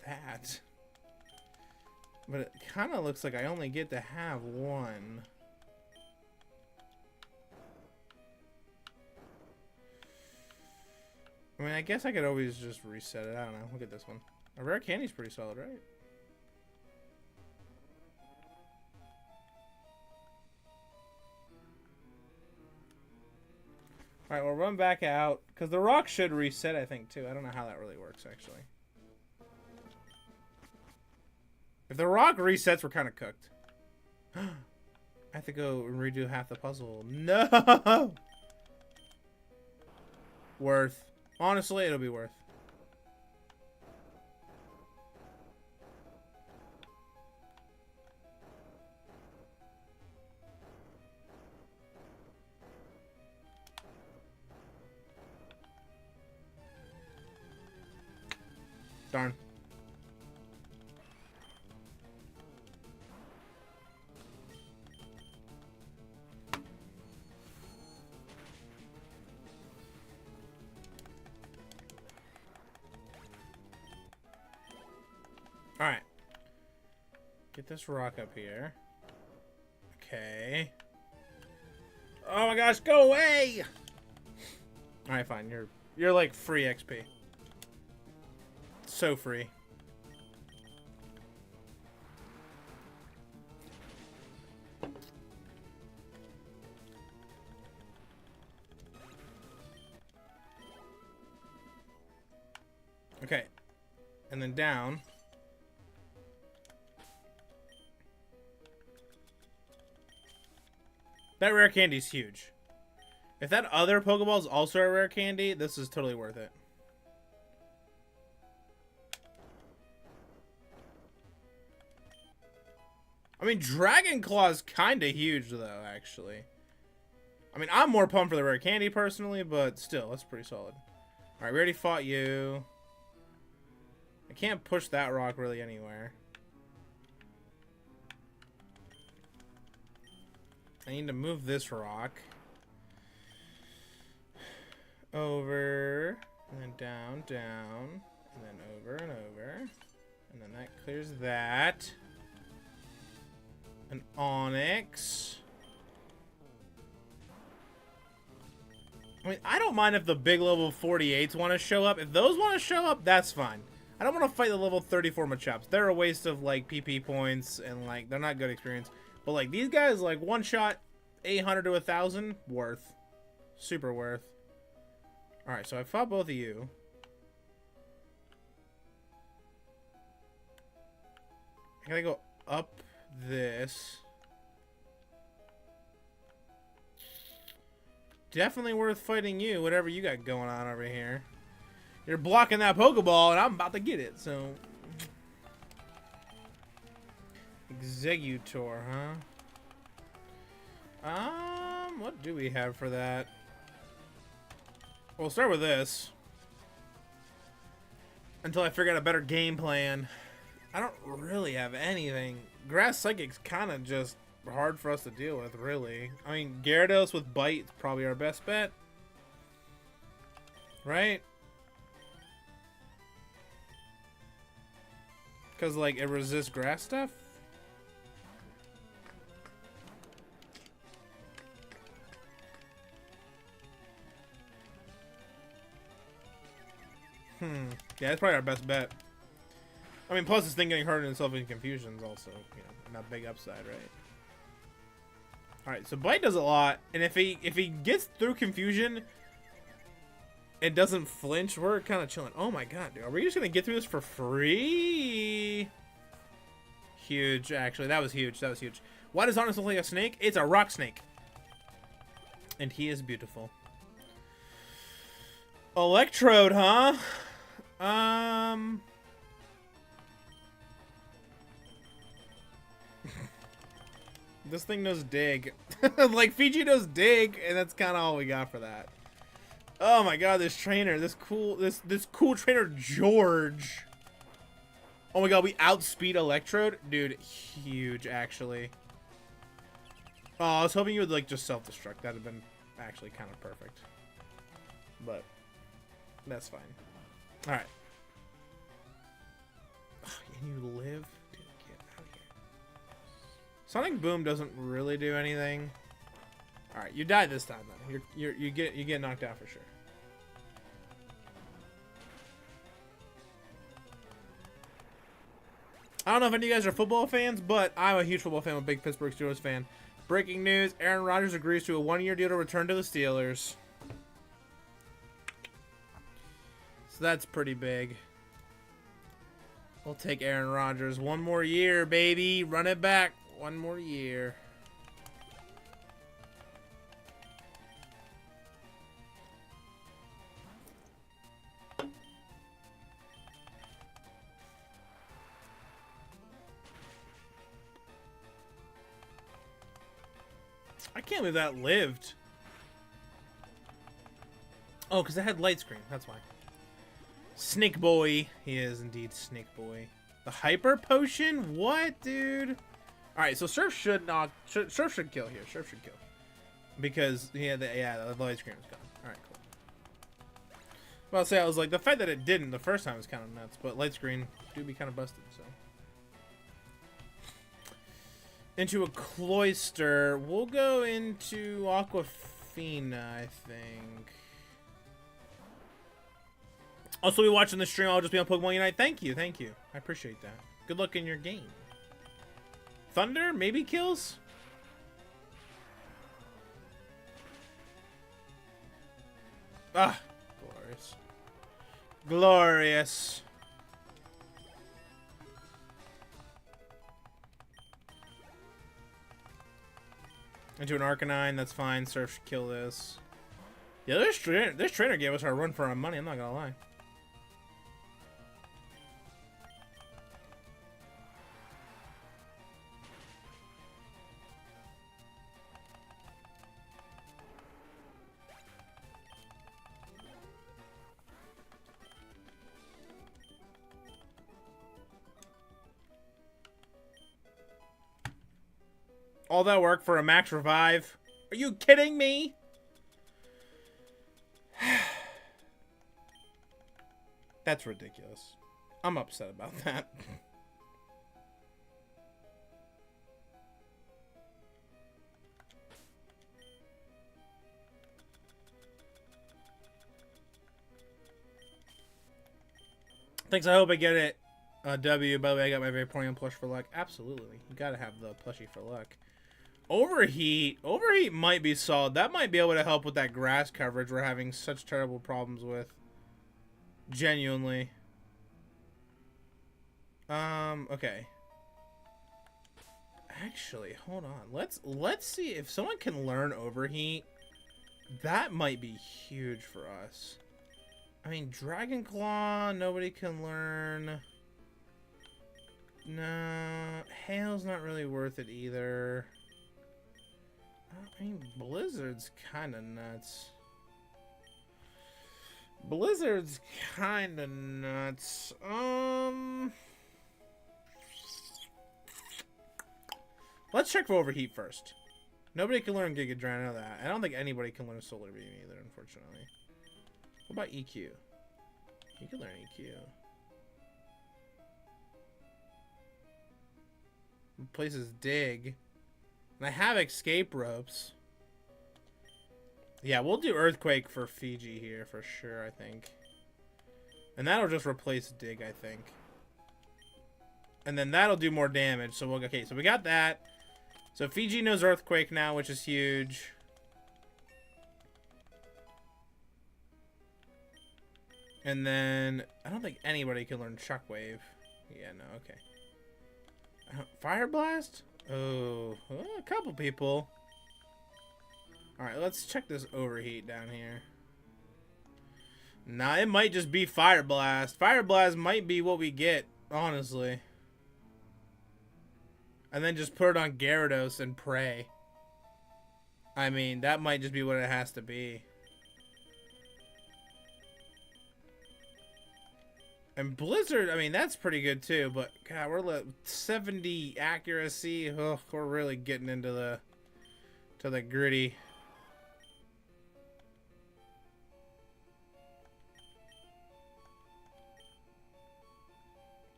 that. But it kind of looks like I only get to have one. I mean, I guess I could always just reset it. I don't know. Look at this one. A rare candy's pretty solid, right? Alright, we'll run back out. Because the rock should reset, I think, too. I don't know how that really works, actually. If the rock resets, we're kind of cooked. I have to go and redo half the puzzle. No! Worth. Honestly, it'll be worth. Darn. Alright. Get this rock up here. Okay. Oh my gosh, go away! Alright, fine. You're like free XP. So free. Okay. And then down. That rare candy is huge. If that other Pokeball is also a rare candy, this is totally worth it. I mean, Dragon Claw is kind of huge, though, actually. I mean, I'm more pumped for the rare candy, personally, but still, that's pretty solid. Alright, we already fought you. I can't push that rock really anywhere. I need to move this rock. Over. And then down, down. And then over and over. And then that clears that. An Onyx. I mean, I don't mind if the big level 48s want to show up. If those want to show up, that's fine. I don't want to fight the level 34 Machops. They're a waste of, like, PP points, and, like, they're not good experience. But, like, these guys, like, one shot, 800 to 1,000, worth. Super worth. Alright, so I fought both of you. I gotta go up this. Definitely worth fighting you, whatever you got going on over here. You're blocking that Pokeball, and I'm about to get it, so... Executor, huh? What do we have for that? We'll start with this. Until I figure out a better game plan. I don't really have anything. Grass Psychic's kind of just hard for us to deal with, really. I mean, Gyarados with Bite is probably our best bet. Right? Because, like, it resists grass stuff? Yeah, that's probably our best bet. I mean, plus this thing getting hurt in itself in confusions also, you know, not big upside, right? Alright, so Bite does a lot, and if he gets through confusion and doesn't flinch, we're kind of chilling. Oh my god, dude, are we just gonna get through this for free? Huge, actually. That was huge. That was huge. Why does Honest look like a snake? It's a rock snake. And he is beautiful. Electrode, huh? This thing knows dig. Like, Fiji knows dig, and that's kind of all we got for that. Oh my god, this trainer, this cool trainer, George. Oh my god, we outspeed Electrode? Dude, huge, actually. Oh, I was hoping you would, like, just self-destruct. That would have been actually kind of perfect. But that's fine. Alright. And you live? Dude, get out of here. Sonic Boom doesn't really do anything. Alright, you die this time then. You get knocked out for sure. I don't know if any of you guys are football fans, but I'm a huge football fan. I'm a big Pittsburgh Steelers fan. Breaking news, Aaron Rodgers agrees to a one-year deal to return to the Steelers. So that's pretty big. We'll take Aaron Rodgers. 1 more year, baby. Run it back. 1 more year. I can't believe that lived. Oh, because it had light screen. That's why. Snake Boy. He is indeed Snake Boy. The Hyper Potion? What, dude? Alright, so Surf should knock. Surf should kill here. Surf should kill. Because he had the light screen was gone. Alright, cool. Well, I'll say I was like, the fact that it didn't the first time was kind of nuts, but light screen do be kind of busted, so. Into a Cloyster. We'll go into Aquafina, I think. Also, be watching the stream. I'll just be on Pokemon Unite. Thank you, thank you. I appreciate that. Good luck in your game. Thunder, maybe kills? Ah, glorious. Glorious. Into an Arcanine, that's fine. Surf should kill this. Yeah, this trainer gave us our run for our money, I'm not gonna lie. All that work for a max revive? Are you kidding me? That's ridiculous. I'm upset about that. Thanks, I hope I get it. W, by the way, I got my Vaporeon plush for luck. Absolutely. You gotta have the plushie for luck. Overheat. Overheat might be solid. That might be able to help with that grass coverage we're having such terrible problems with. Genuinely. Okay. Actually, hold on. Let's see if someone can learn Overheat. That might be huge for us. I mean, Dragon Claw, nobody can learn. No, Hail's not really worth it either. I mean, Blizzard's kind of nuts. Blizzard's kind of nuts. Let's check for Overheat first. Nobody can learn Giga Drain, I know that. I don't think anybody can learn Solar Beam either, unfortunately. What about EQ? You can learn EQ. Places Dig. And I have Escape Ropes. Yeah, we'll do Earthquake for Fiji here for sure, I think. And that'll just replace Dig, I think. And then that'll do more damage. So we'll okay, so we got that. So Fiji knows Earthquake now, which is huge. And then I don't think anybody can learn Shockwave. Yeah, no, okay. Fire Blast? Oh, a couple people. Alright, let's check this Overheat down here. Nah, it might just be Fire Blast. Fire Blast might be what we get, honestly. And then just put it on Gyarados and pray. I mean, that might just be what it has to be. And Blizzard, I mean, that's pretty good too, but God, we're 70 accuracy. Oh, we're really getting into the gritty.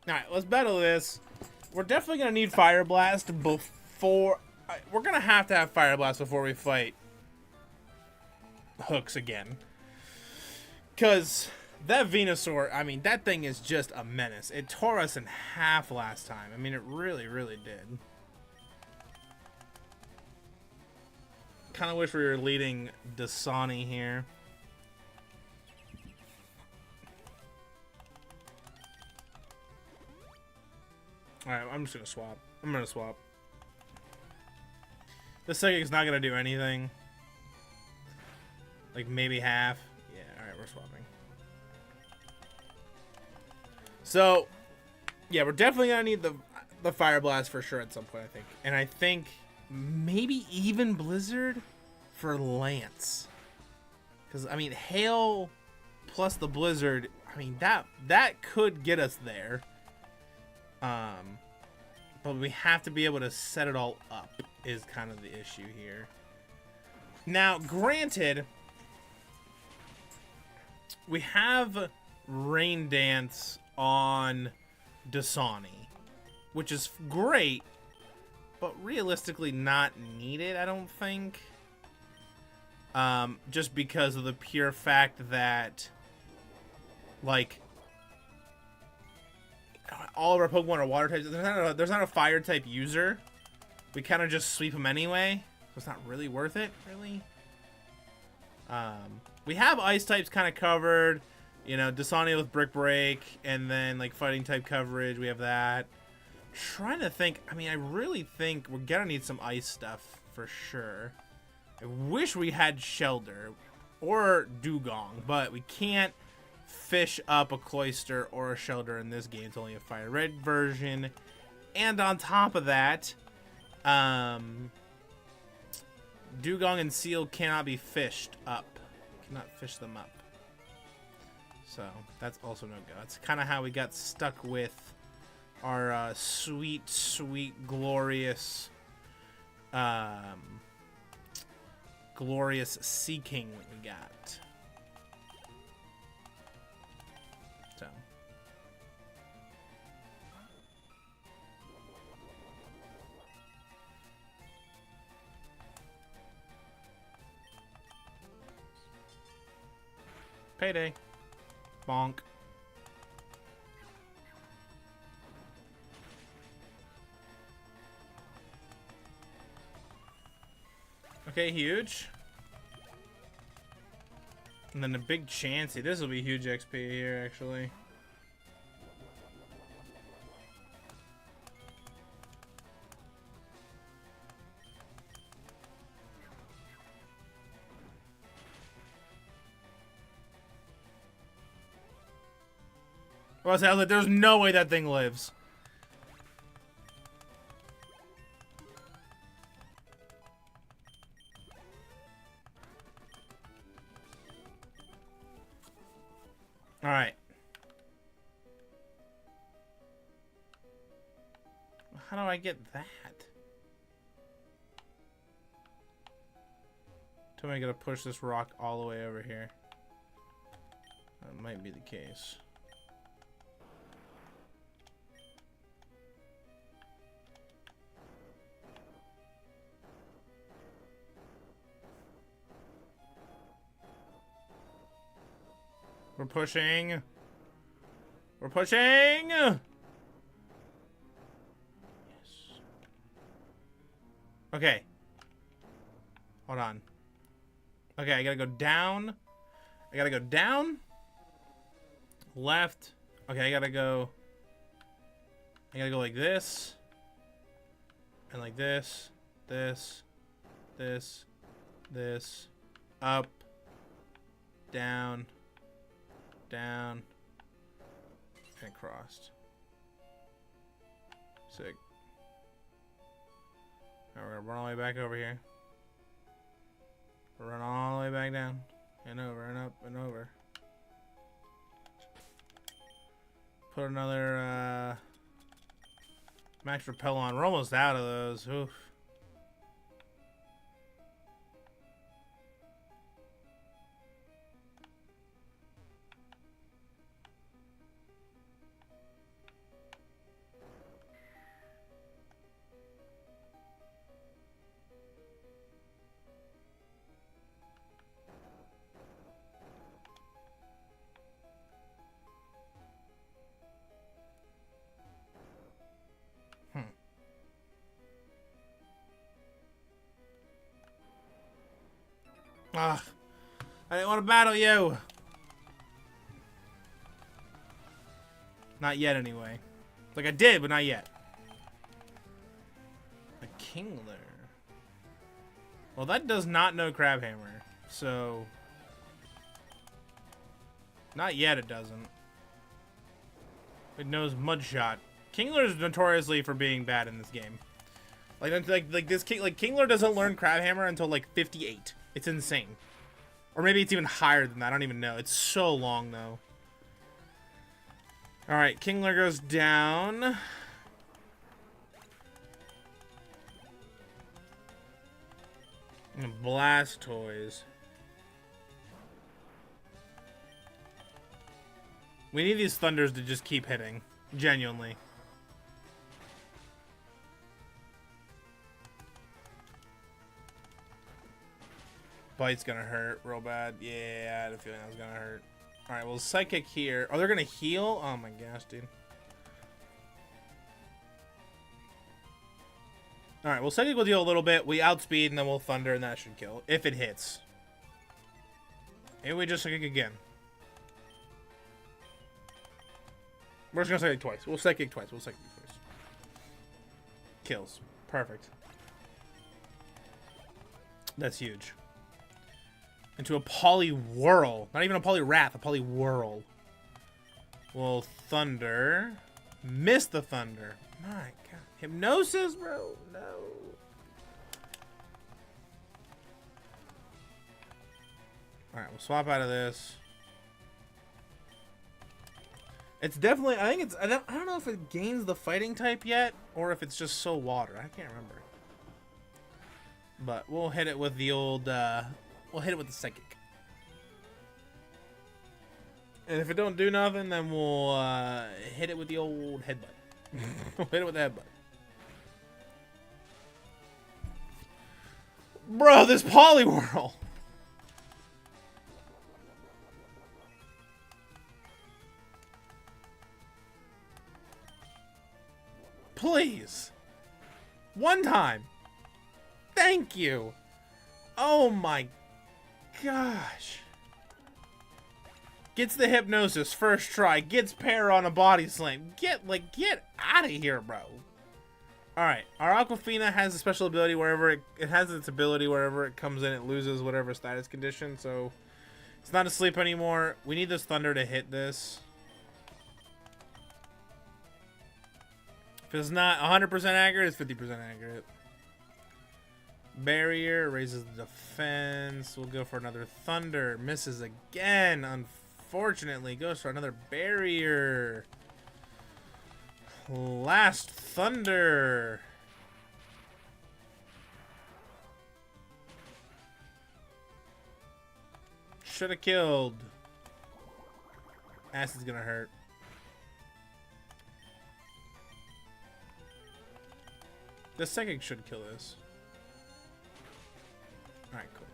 Alright, let's battle this. We're definitely going to need Fire Blast before... We're going to have Fire Blast before we fight Hooks again. Because that Venusaur, I mean, that thing is just a menace. It tore us in half last time. I mean, it really, really did. Kind of wish we were leading Dasani here. I'm just gonna swap. I'm gonna swap. The Psychic's not gonna do anything. Like maybe half. Yeah, alright, we're swapping. So, yeah, we're definitely gonna need the Fire Blast for sure at some point, I think. And I think maybe even Blizzard for Lance. Because, I mean, Hail plus the Blizzard, I mean, that could get us there. But we have to be able to set it all up is kind of the issue here. Now, granted, we have Rain Dance on Dasani, which is great, but realistically not needed, I don't think. Just because of the pure fact that, like, all of our Pokemon are water types. There's not a fire type user. We kind of just sweep them anyway, so it's not really worth it, really. We have ice types kind of covered, you know, Dasani with Brick Break, and then like fighting type coverage. We have that. Trying to think. I mean, I really think we're gonna need some ice stuff for sure. I wish we had Shelter or Dugong, but we can't fish up a Cloyster or a Shelter in this game. It's only a Fire Red version. And on top of that, Dugong and Seal cannot be fished up. Cannot fish them up. So, that's also no go. That's kind of how we got stuck with our sweet, sweet, glorious, glorious Sea King that we got. So. Payday. Bonk. Okay, huge. And then a big Chansey. This will be huge XP here, actually. Well, I was like, there's no way that thing lives. All right. How do I get that? Tell me I gotta push this rock all the way over here. That might be the case. We're pushing. We're pushing. Yes. Okay. Hold on. Okay, I gotta go down. I gotta go down. Left. Okay, I gotta go like this. And like this. This. This. This. Up. Down. Down. And crossed. Sick. Now we're gonna run all the way back over here. Run all the way back down. And over and up and over. Put another max repel on. We're almost out of those. Oof. Ah, I didn't want to battle you. Not yet, anyway. Like I did, but not yet. Kingler. Well, that does not know Crabhammer, so... Not yet, it doesn't. It knows Mudshot. Kingler is notoriously for being bad in this game. Kingler doesn't learn Crabhammer until like 58. It's insane. Or maybe it's even higher than that. I don't even know. It's so long though. All right, Kingler goes down. And Blastoise. We need these Thunders to just keep hitting. Genuinely. Bite's gonna hurt real bad. Yeah, I had a feeling that was gonna hurt. Alright, well, Psychic here. Oh, they're gonna heal? Oh my gosh, dude. Alright, well, Psychic will deal a little bit. We outspeed, and then we'll Thunder, and that should kill. If it hits. Maybe we just Psychic again. We're just gonna Psychic twice. We'll Psychic twice. We'll Psychic twice. Kills. Perfect. That's huge. Into a Poliwhirl. Not even a Poliwrath, a Poliwhirl. We'll Thunder. Miss the Thunder. My God. Hypnosis, bro. No. Alright, we'll swap out of this. It's definitely, I think it's, I don't know if it gains the fighting type yet, or if it's just so water. I can't remember. But we'll hit it with the old, we'll hit it with the Psychic. And if it don't do nothing, then we'll hit it with the old headbutt. We'll hit it with the headbutt. Bro, this Poliwhirl! Please. One time. Thank you. Oh my gosh. Gets the Hypnosis first try. Gets Pair on a Body Slam. Get out of here, bro. Alright. Our Aquafina has a special ability wherever it has its ability wherever it comes in, it loses whatever status condition. So it's not asleep anymore. We need this Thunder to hit this. If it's not 100% accurate, it's 50% accurate. Barrier raises the defense. We'll go for another Thunder. Misses again. Unfortunately, goes for another Barrier. Last Thunder. Should have killed. Acid's gonna hurt. The Psychic should kill this. Alright, cool.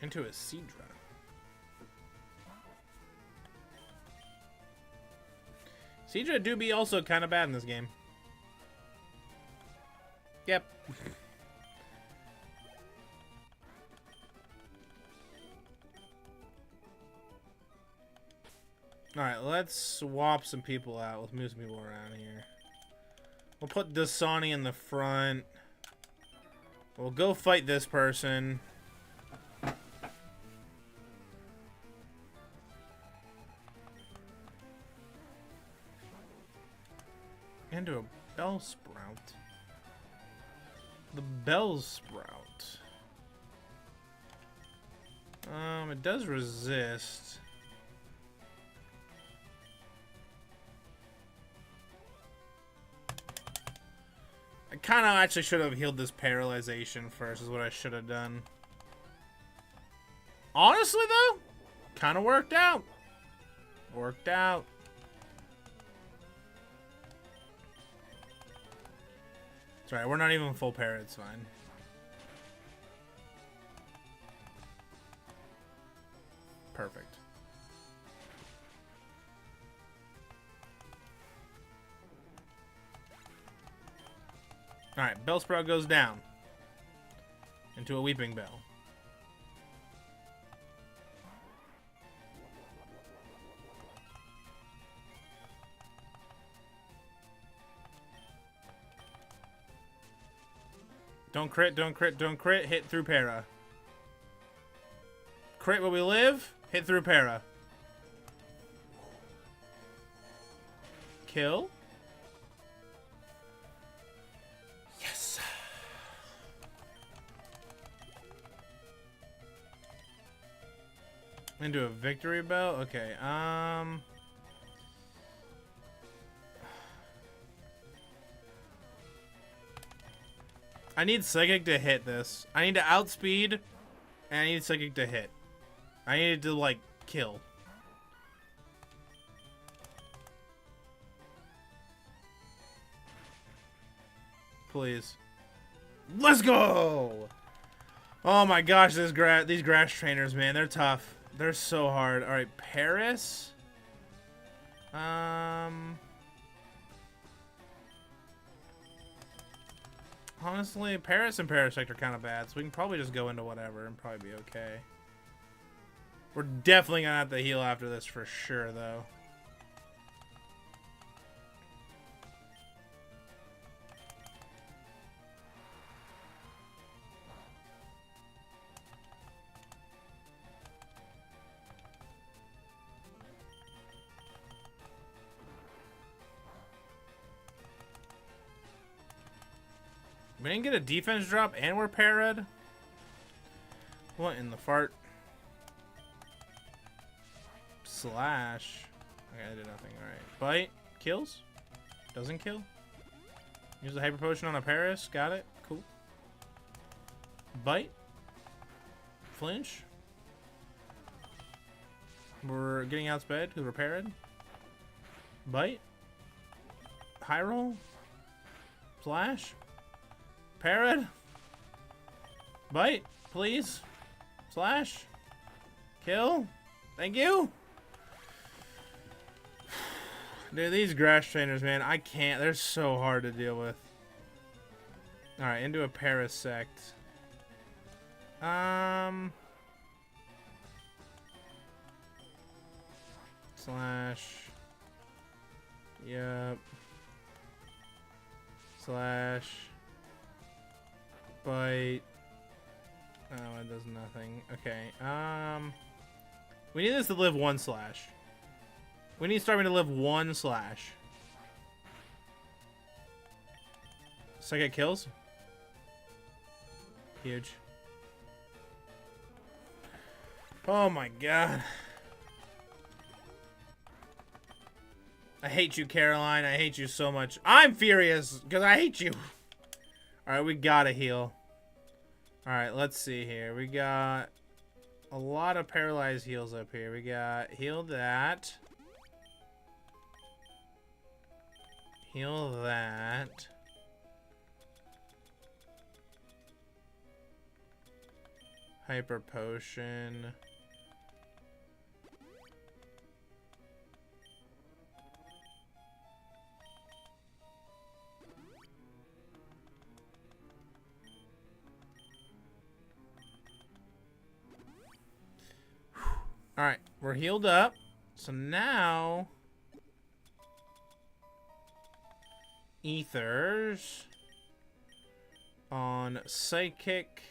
Into a Seadra. Seadra do be also kind of bad in this game. Yep. Alright, let's swap some people out. Let's move some people around here. We'll put Dasani in the front. We'll go fight this person. Into a Bellsprout. The Bellsprout. It does resist. I kind of actually should have healed this paralyzation first, is what I should have done. Honestly, though, kind of worked out. Worked out. It's alright, we're not even full para, it's fine. Perfect. Alright, Bellsprout goes down. Into a Weeping Bell. Don't crit, don't crit, don't crit. Hit through para. Crit where we live. Hit through para. Kill. Yes. Into a victory bell? Okay, I need Psychic to hit this. I need to outspeed, and I need Psychic to hit. I need to, like, kill. Please. Let's go! Oh my gosh, these grass trainers, man, they're tough. They're so hard. Alright, Paris. Honestly, Paris and Parasect are kind of bad, so we can probably just go into whatever and probably be okay. We're definitely gonna have to heal after this for sure, though. We didn't get a defense drop and we're parried. What in the fart? Slash. Okay, I did nothing. Alright. Bite. Kills. Doesn't kill. Use the hyper potion on a Paris. Got it. Cool. Bite. Flinch. We're getting outsped because we're parried. Bite. High roll. Slash. Parrot. Bite, please. Slash. Kill. Thank you. Dude, these grass trainers, man, I can't. They're so hard to deal with. Alright, into a Parasect. Slash. Yep. Slash. Bite. Oh, it does nothing. Okay. We need this to live one slash. We need Starmie to live one slash. Psychic kills. Huge. Oh my god. I hate you, Caroline. I hate you so much. I'm furious because I hate you. Alright, we gotta heal. Alright, let's see here. We got a lot of paralyzed heals up here. We got heal that. Heal that. Hyper potion. Alright, we're healed up. So now... Ethers. On Psychic.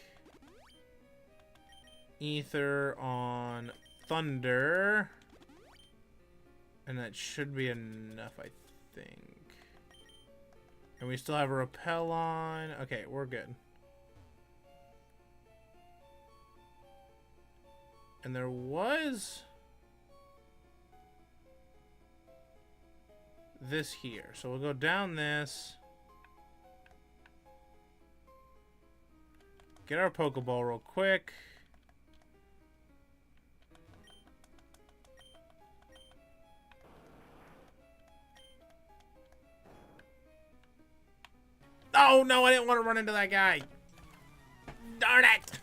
Ether on Thunder. And that should be enough, I think. And we still have a Repel on. Okay, we're good. And there was this here. So we'll go down this. Get our Pokeball real quick. Oh no, I didn't want to run into that guy. Darn it.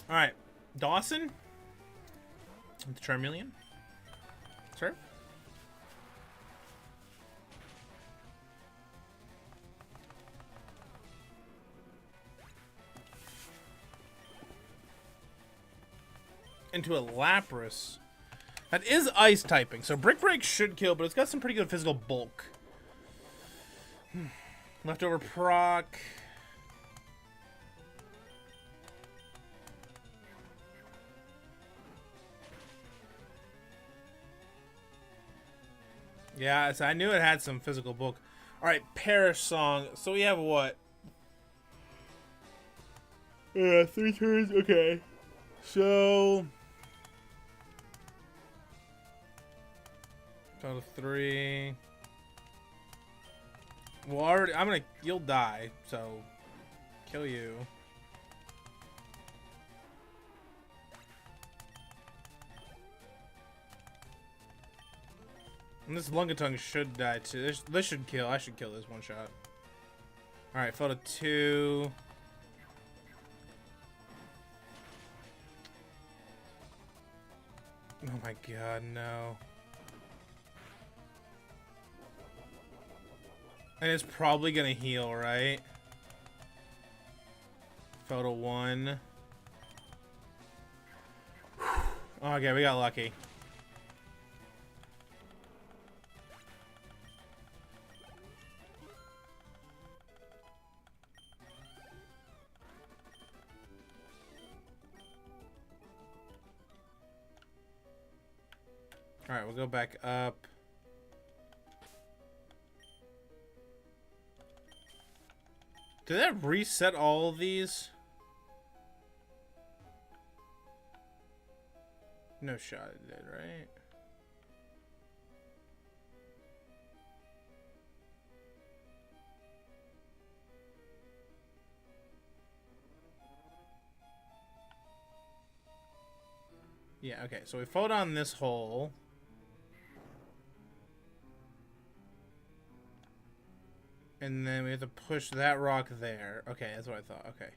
Alright, Dawson with the Charmeleon. Sir? Into a Lapras. That is ice typing, so Brick Break should kill, but it's got some pretty good physical bulk. Leftover proc. Yeah, so I knew it had some physical bulk. Alright, Perish Song. So we have what? 3 turns, okay. So... Out of 3. Well, already, you'll die, so... Kill you. And this Lungatung should die too. This should kill. I should kill this one shot. Alright, fell to 2. Oh my god, no. And it's probably gonna heal, right? Fell to 1. Okay, we got lucky. Alright, we'll go back up. Did that reset all of these? No shot it did, right? Yeah, okay, so we fall down this hole. And then we have to push that rock there. Okay, that's what I thought. Okay.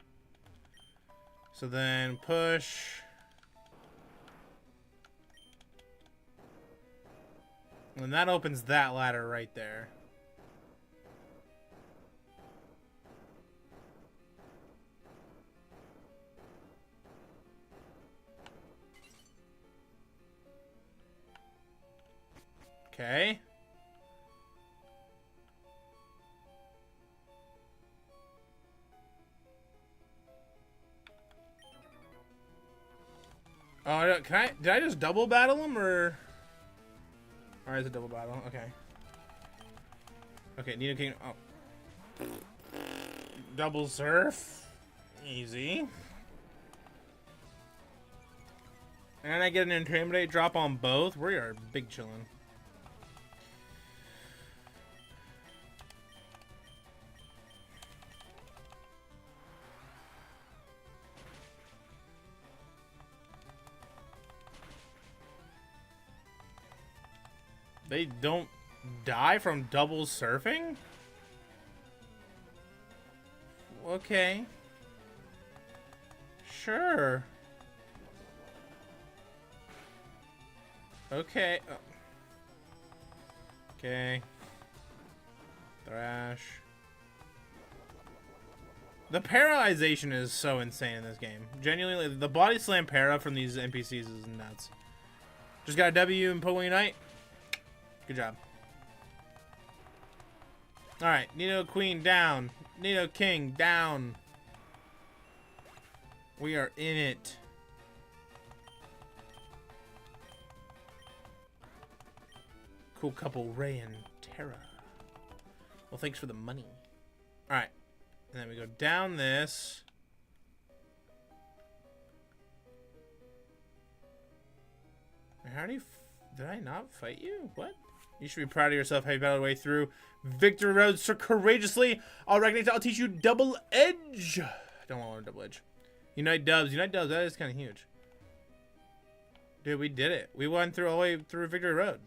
So then push. And that opens that ladder right there. Okay. Oh, did I just double battle him, or? Alright, it's a double battle. Okay. Okay, Nino King. Oh. Double surf. Easy. And I get an Intimidate drop on both. We are big chillin'. They don't die from double surfing? Okay. Sure. Okay. Oh. Okay. Thrash. The paralyzation is so insane in this game. Genuinely, the body slam para from these NPCs is nuts. Just got a W in Pokemon Unite. Good job. Alright, Nido Queen down. Nido King down. We are in it. Cool couple, Ray and Terra. Well, thanks for the money. Alright. And then we go down this. How do you... Did I not fight you? What? You should be proud of yourself how you battled your way through Victory Road so courageously. I'll recognize. I'll teach you Double Edge. I don't want to learn Double Edge. Unite Dubs. Unite Dubs. That is kind of huge. Dude, we did it. We went through all the way through Victory Road.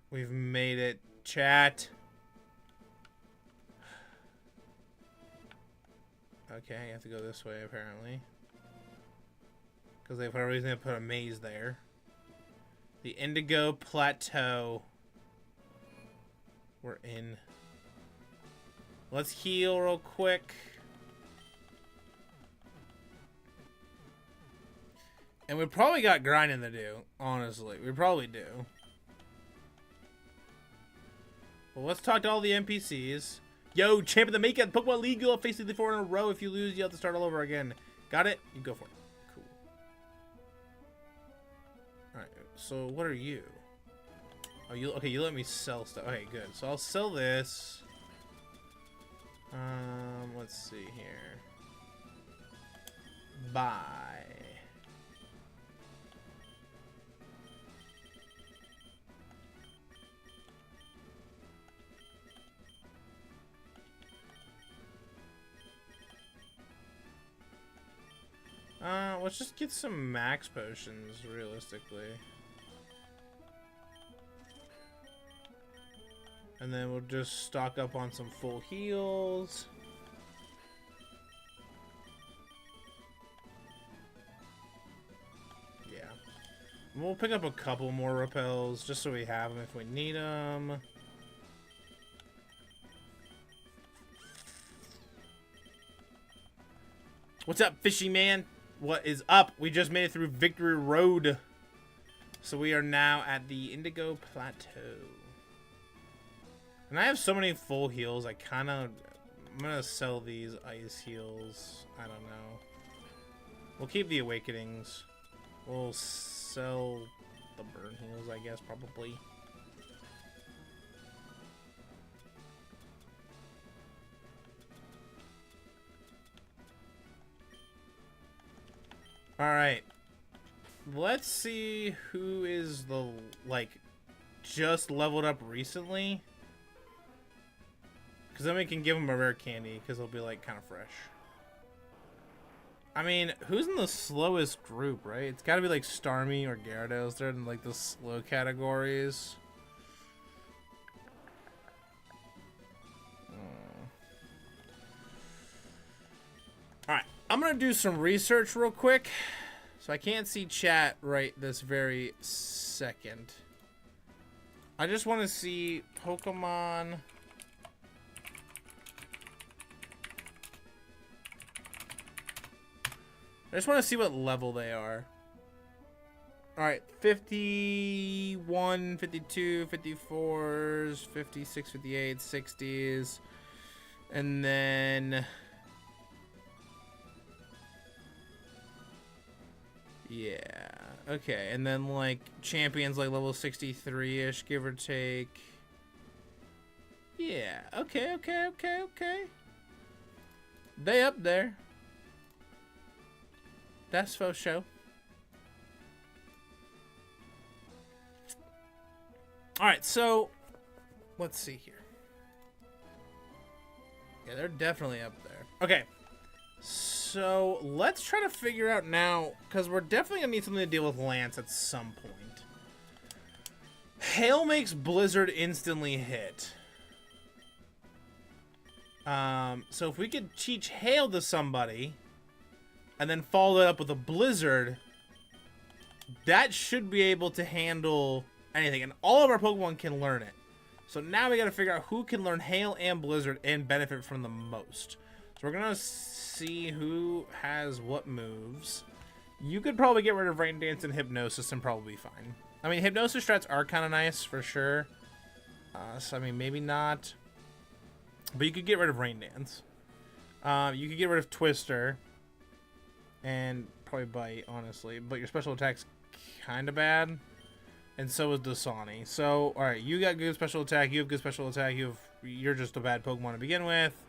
We've made it, chat. Okay, I have to go this way apparently. Because they for a reason they put a maze there. The Indigo Plateau. We're in. Let's heal real quick. And we probably got grinding to do, honestly. We probably do. Well, let's talk to all the NPCs. Yo, champ of the Mega Pokemon League, you'll face the 4 in a row. If you lose, you have to start all over again. Got it? You go for it. Cool. Alright, so what are you? Oh, okay, you let me sell stuff. Okay, good. So I'll sell this. Let's see here. Buy. Let's just get some max potions, realistically. And then we'll just stock up on some full heals. Yeah. We'll pick up a couple more repels, just so we have them if we need them. What's up, fishy man? What is up? We just made it through Victory Road. So we are now at the Indigo Plateau. And I have so many full heals, I'm gonna sell these ice heals. I don't know. We'll keep the awakenings. We'll sell the burn heals, I guess, probably. Alright. Let's see who is the, like, just leveled up recently. Because then we can give them a rare candy, because they'll be, like, kind of fresh. I mean, who's in the slowest group, right? It's got to be, like, Starmie or Gyarados. They're in, like, the slow categories. Alright, I'm going to do some research real quick. So I can't see chat right this very second. I just want to see Pokemon... I just want to see what level they are. Alright, 51, 52, 54s, 56, 58, 60s. And then... yeah, okay. And then, like, champions, like, level 63-ish, give or take. Yeah, okay. They up there. That's for show. Alright, so let's see here. Yeah, they're definitely up there. Okay. So let's try to figure out now, because we're definitely gonna need something to deal with Lance at some point. Hail makes Blizzard instantly hit. So if we could teach Hail to somebody and then follow it up with a Blizzard, that should be able to handle anything. And all of our Pokemon can learn it. So now we gotta figure out who can learn Hail and Blizzard and benefit from the most. So we're gonna see who has what moves. You could probably get rid of Rain Dance and Hypnosis and probably be fine. I mean, Hypnosis strats are kind of nice for sure. So I mean, maybe not. But you could get rid of Rain Dance. You could get rid of Twister. And probably Bite, honestly. But your special attack's kind of bad. And so is Dasani. So, alright, you got good special attack. You have good special attack. You're just a bad Pokemon to begin with.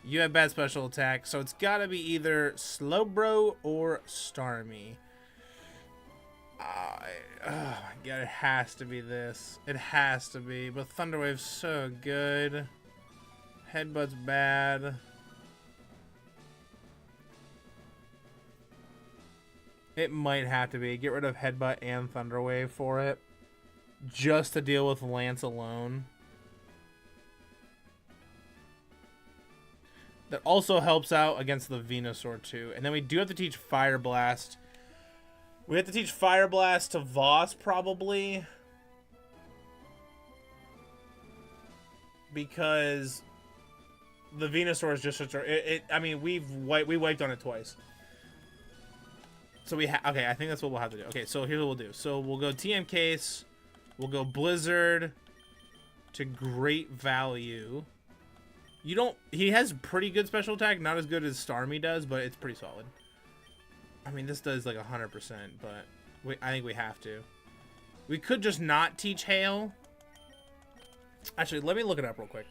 You have bad special attack. So it's got to be either Slowbro or Starmie. Oh my god, it has to be this. It has to be. But Thunder Wave's so good. Headbutt's bad. It might have to be. Get rid of Headbutt and Thunder Wave for it. Just to deal with Lance alone. That also helps out against the Venusaur too. And then we do have to teach Fire Blast. We have to teach Fire Blast to Voss probably. Because the Venusaur is just such a... I mean, we wiped on it twice. So we okay, I think that's what we'll have to do. Okay, so here's what we'll do. So we'll go TM Case. We'll go Blizzard to great value. You don't... He has pretty good special attack. Not as good as Starmie does, but it's pretty solid. I mean, this does like 100%, but I think we have to. We could just not teach Hail. Actually, let me look it up real quick.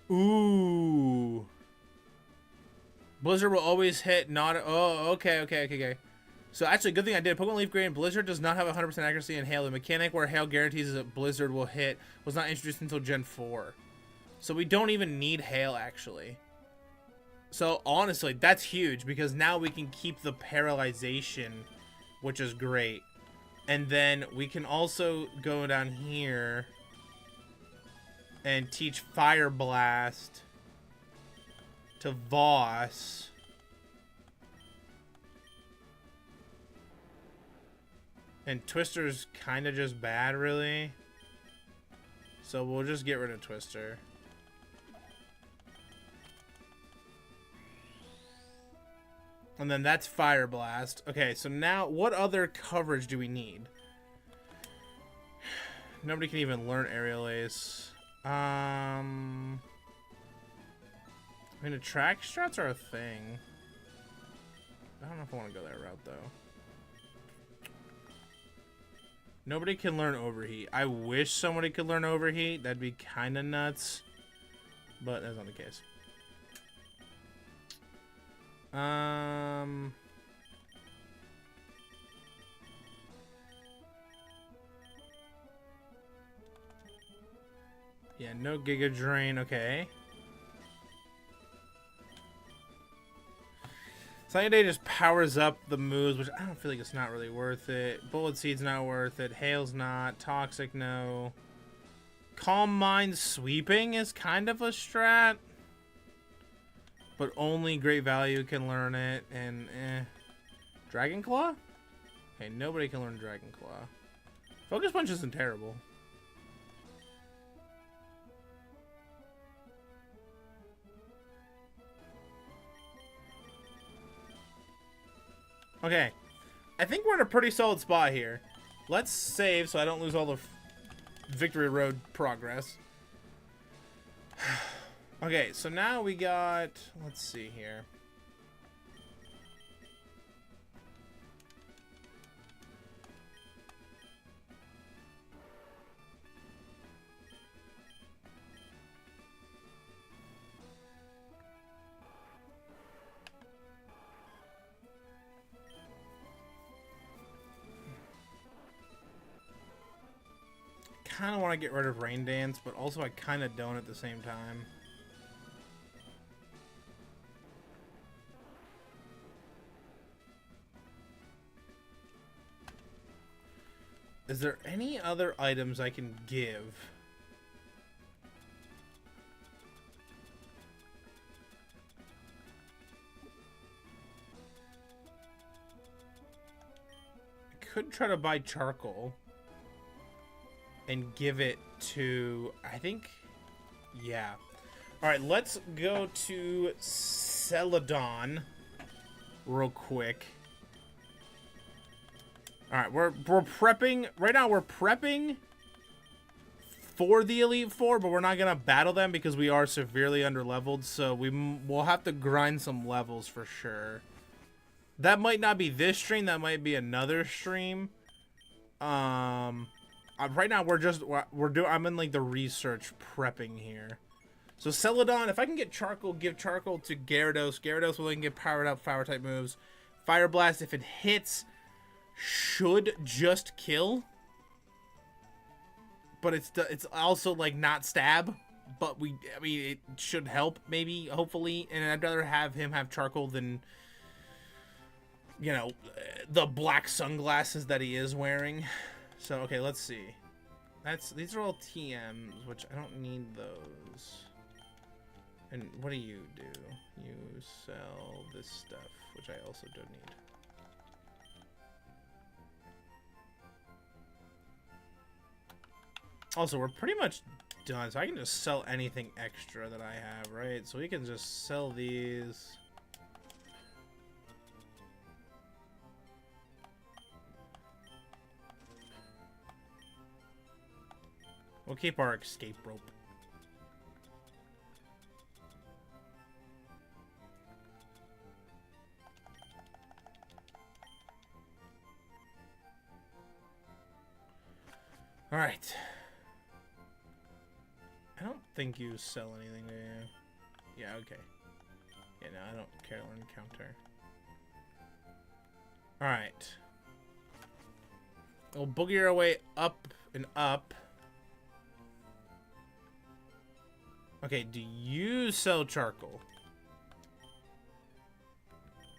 Ooh. Blizzard will always hit not... Oh, okay. So actually, good thing I did. Pokemon Leafgreen, Blizzard does not have 100% accuracy in Hail. The mechanic where Hail guarantees that Blizzard will hit was not introduced until Gen 4. So we don't even need Hail, actually. So honestly, that's huge because now we can keep the paralyzation, which is great. And then we can also go down here and teach Fire Blast to Voss. And Twister's kind of just bad, really. So we'll just get rid of Twister. And then that's Fire Blast. Okay, so now what other coverage do we need? Nobody can even learn Aerial Ace. I mean, attract strats are a thing. I don't know if I want to go that route, though. Nobody can learn Overheat. I wish somebody could learn Overheat. That'd be kind of nuts. But that's not the case. Yeah, no Giga Drain. Okay. Sunny Day just powers up the moves, which I don't feel like it's not really worth it. Bullet Seed's not worth it. Hail's not. Toxic, no. Calm Mind Sweeping is kind of a strat. But only Great Value can learn it. And, Dragon Claw? Okay, nobody can learn Dragon Claw. Focus Punch isn't terrible. Okay, I think we're in a pretty solid spot here. Let's save so I don't lose all the Victory Road progress. Okay, so now we got... Let's see here. Kind of want to get rid of Rain Dance, but also I kind of don't at the same time. Is there any other items I can give? I could try to buy Charcoal and give it to, I think, yeah. All right, let's go to Celadon real quick. All right, we're prepping, right now we're prepping for the Elite Four, but we're not gonna battle them because we are severely underleveled, so we'll have to grind some levels for sure. That might not be this stream, that might be another stream. Right now I'm in like the research prepping here. So Celadon, if I can get Charcoal, give Charcoal to Gyarados. Gyarados will then get powered up Fire-type moves. Fire Blast, if it hits, should just kill. But it's also like not stab. But I mean, it should help maybe, hopefully. And I'd rather have him have Charcoal than, you know, the black sunglasses that he is wearing. So, okay, let's see. These are all TMs, which I don't need those. And what do? You sell this stuff, which I also don't need. Also, we're pretty much done, so I can just sell anything extra that I have, right? So we can just sell these. We'll keep our escape rope. All right. I don't think you sell anything, do you? Yeah, okay. Yeah, no, I don't care to learn counter. All right. We'll boogie our way up and up. Okay, do you sell charcoal?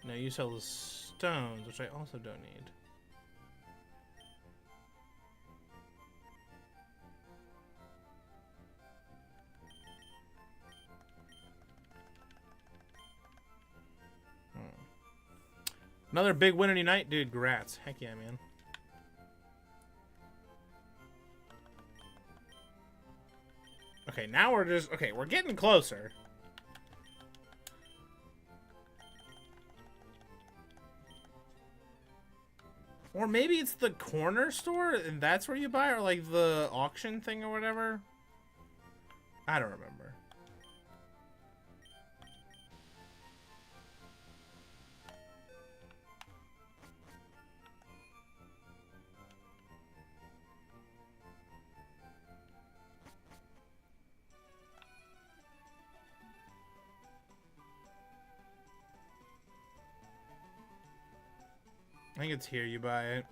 No, you sell the stones, which I also don't need. Another big winner tonight, dude. Grats. Heck yeah, man. Okay, now we're just... Okay, we're getting closer. Or maybe it's the corner store, and that's where you buy, or like the auction thing or whatever. I don't remember. I think it's here you buy it.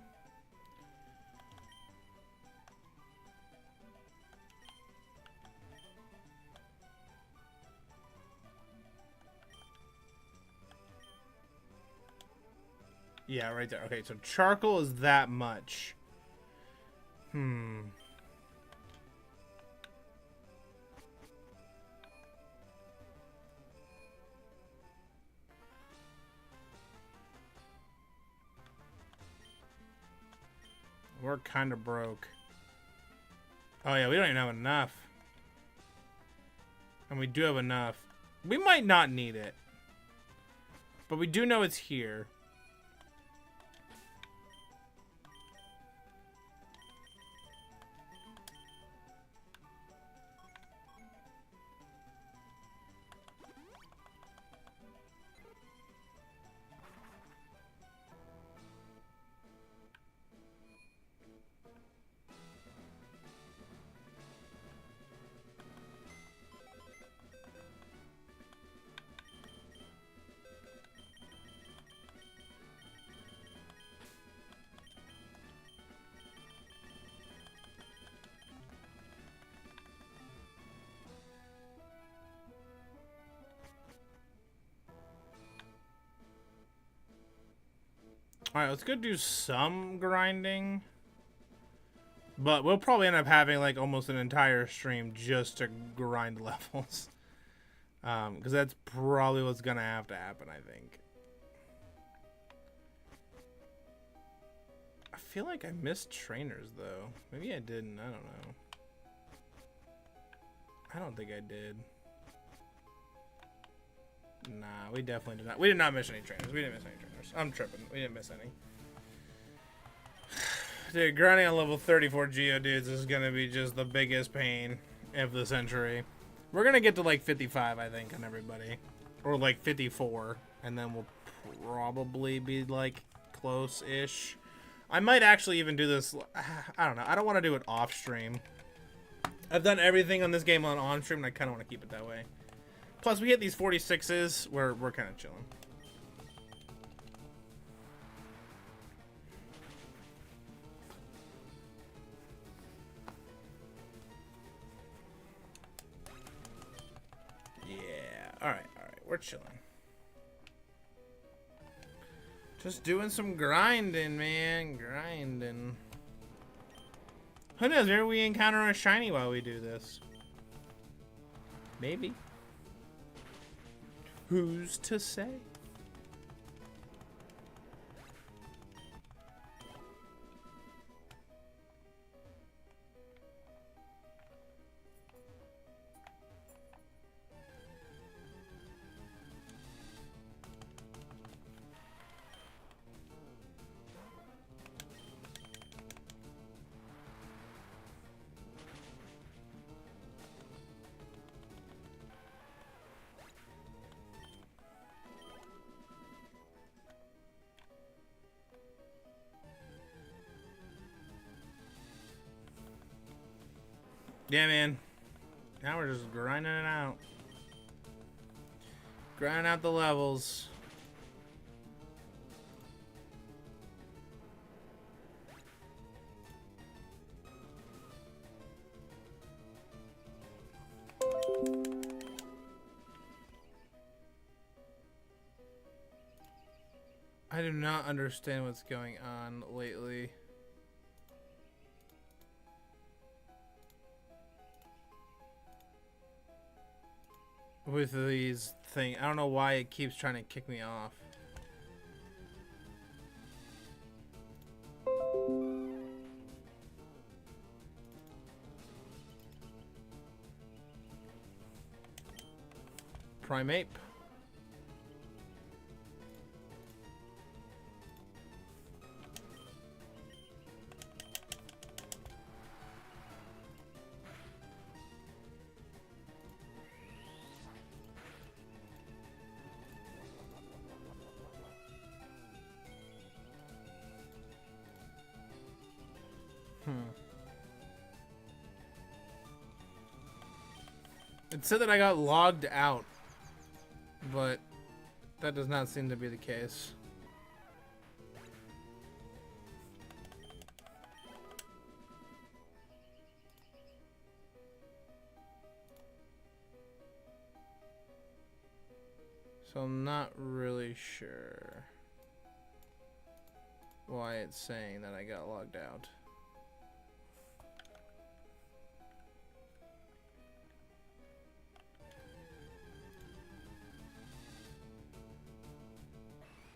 Yeah, right there. Okay, so charcoal is that much. We're kind of broke. Oh yeah, we don't even have enough. And we do have enough. We might not need it. But we do know it's here. Alright, let's go do some grinding. But we'll probably end up having like almost an entire stream just to grind levels. Because that's probably what's going to have to happen, I think. I feel like I missed trainers, though. Maybe I didn't. I don't know. I don't think I did. Nah, we definitely did not. We did not miss any trainers. We didn't miss any trainers. I'm tripping. We didn't miss any. Dude, grinding on level 34 Geodudes is going to be just the biggest pain of the century. We're going to get to like 55, I think, on everybody. Or like 54. And then we'll probably be like close-ish. I might actually even do this. I don't know. I don't want to do it off-stream. I've done everything on this game on-stream, and I kind of want to keep it that way. Plus, we hit these 46s, we're kind of chilling. Yeah, alright, we're chilling. Just doing some grinding, man, grinding. Who knows, maybe we encounter a shiny while we do this. Maybe. Who's to say? Yeah, man. Now we're just grinding it out. Grinding out the levels. I do not understand what's going on lately. With these things. I don't know why it keeps trying to kick me off. Primeape. It said that I got logged out, but that does not seem to be the case. So I'm not really sure why it's saying that I got logged out.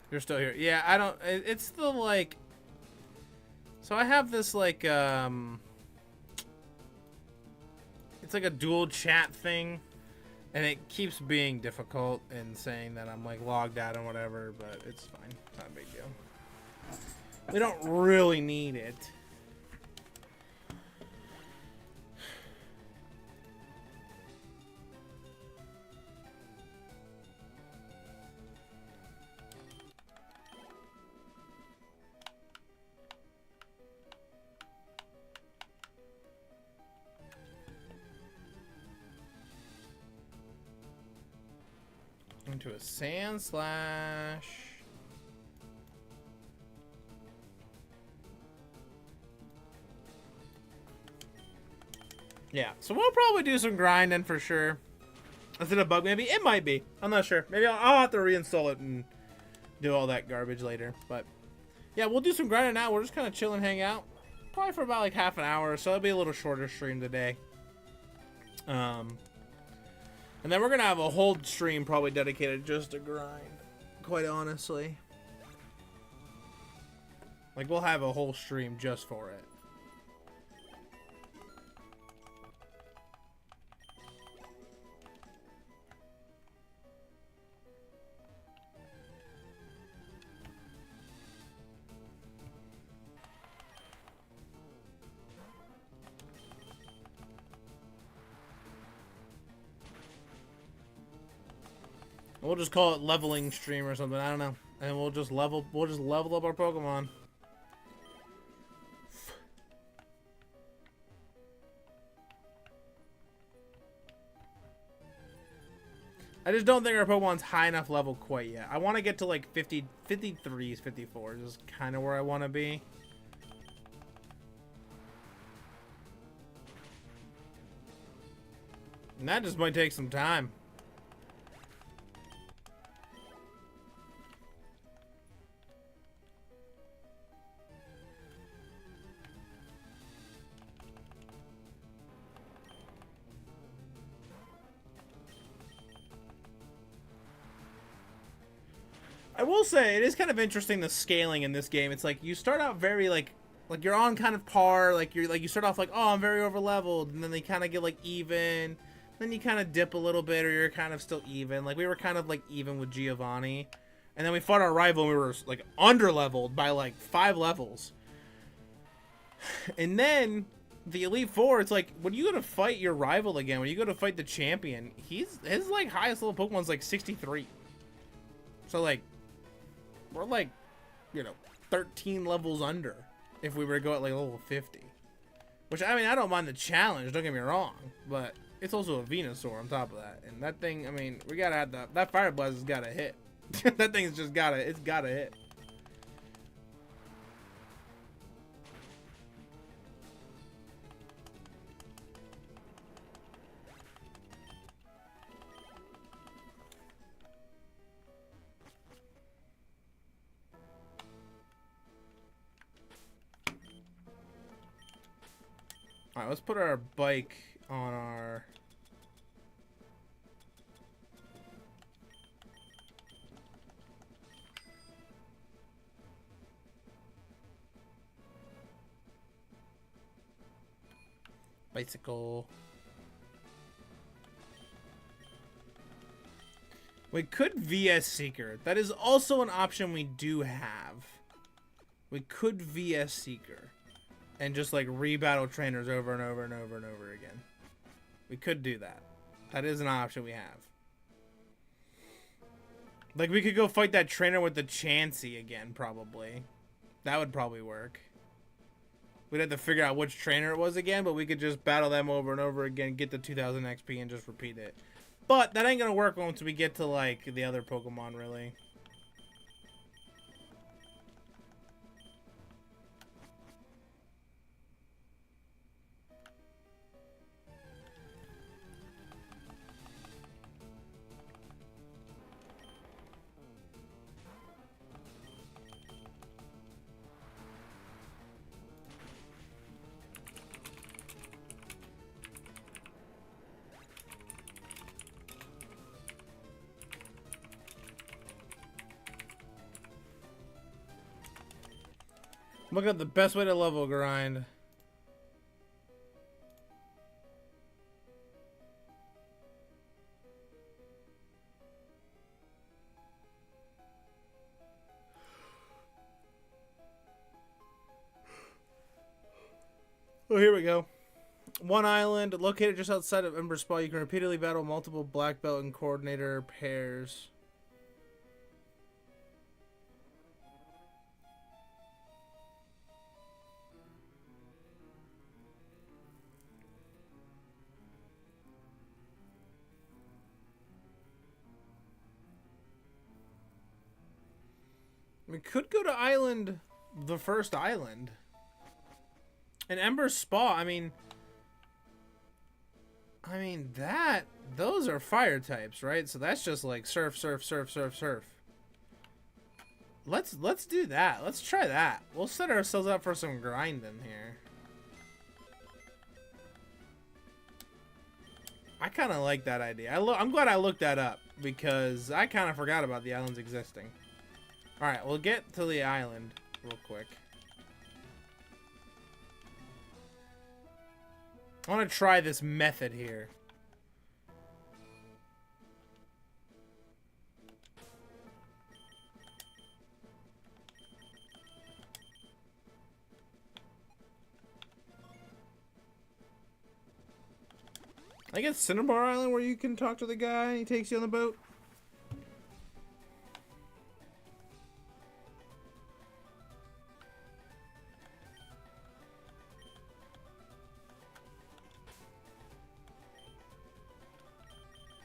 You're still here. Yeah, I don't... It's the, like... So I have this, like, it's like a dual chat thing. And it keeps being difficult and saying that I'm, like, logged out and whatever. But it's fine. Not a big deal. We don't really need it. Into a sand slash. Yeah, so we'll probably do some grinding for sure. Is it a bug? Maybe it might be. I'm not sure. Maybe I'll have to reinstall it and do all that garbage later. But yeah, we'll do some grinding now. We're just kind of chill and hang out, probably for about like half an hour. So it'll be a little shorter stream today. And then we're gonna have a whole stream probably dedicated just to grind, quite honestly. Like, we'll have a whole stream just for it. We'll just call it leveling stream or something. I don't know. And we'll just level up our Pokemon. I just don't think our Pokemon's high enough level quite yet. I want to get to like 50, 53s, 54s is kind of where I want to be. And that just might take some time. I will say it is kind of interesting, the scaling in this game. It's like you start out very like you're on kind of par, you start off like, oh, I'm very over leveled, and then they kind of get like even, then you kind of dip a little bit, or you're kind of still even. Like we were kind of like even with Giovanni, and then we fought our rival and we were like under leveled by like 5 levels. And then the Elite Four, it's like when you go to fight your rival again, when you go to fight the champion, his like highest level Pokemon's like 63. So like we're like, you know, 13 levels under if we were to go at like level 50. Which, I mean, I don't mind the challenge, don't get me wrong. But it's also a Venusaur on top of that. And that thing, I mean, we gotta have that Fire Blast has gotta hit. That thing's just it's gotta hit. Alright, let's put our bike on our... bicycle. We could VS Seeker. That is also an option we do have. We could VS Seeker. And just like rebattle trainers over and over and over and over again. We could do that. That is an option we have. Like we could go fight that trainer with the Chansey again, probably. That would probably work. We'd have to figure out which trainer it was again, but we could just battle them over and over again, get the 2000 XP, and just repeat it. But that ain't gonna work once we get to, like, the other Pokemon, really. Look at the best way to level grind. Oh, here we go. One island located just outside of Ember Spa. You can repeatedly battle multiple black belt and coordinator pairs. We could go to island, the first island. And Ember Spa, I mean those are fire types, right? So that's just like surf, surf, surf, surf, surf. Let's do that. Let's try that. We'll set ourselves up for some grinding here. I kind of like that idea. I'm glad I looked that up because I kind of forgot about the islands existing. Alright, we'll get to the island real quick. I want to try this method here. I guess Cinnabar Island where you can talk to the guy and he takes you on the boat.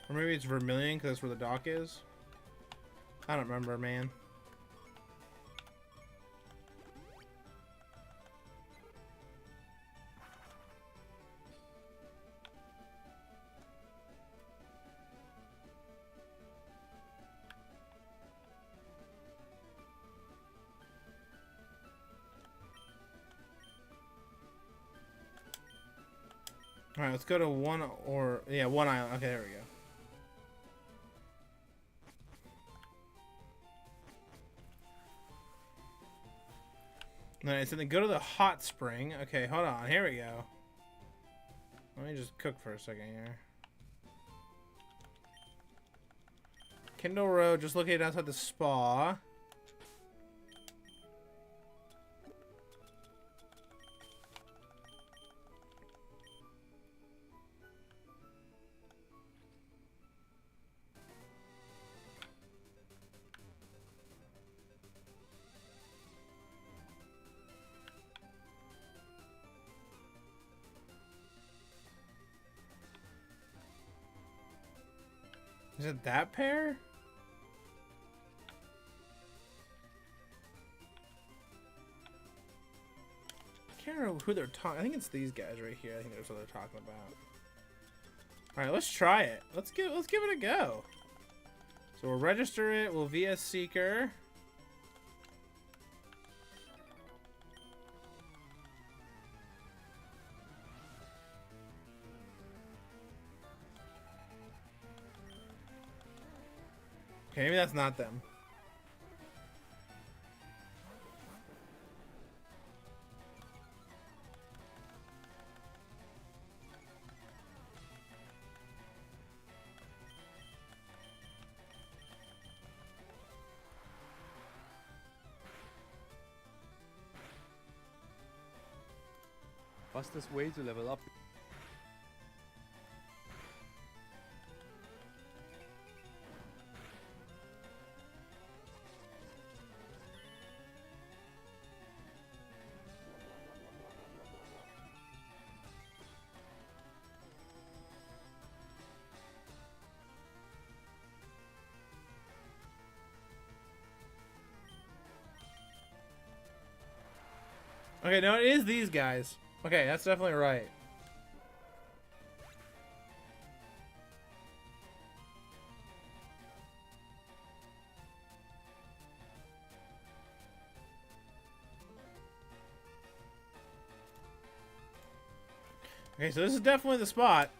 Or maybe it's Vermilion because that's where the dock is. I don't remember, man. Alright, let's go to one island. Okay, there we go. Alright, so then go to the hot spring. Okay, hold on. Here we go. Let me just cook for a second here. Kindle Road, just located outside the spa. Is it that pair? I can't remember who they're talking. I think it's these guys right here. I think that's what they're talking about. All right, let's try it. Let's give it a go. So we'll register it. We'll VS Seeker. Okay, maybe that's not them. Fastest way to level up. Okay, no, it is these guys. Okay, that's definitely right. Okay, so this is definitely the spot.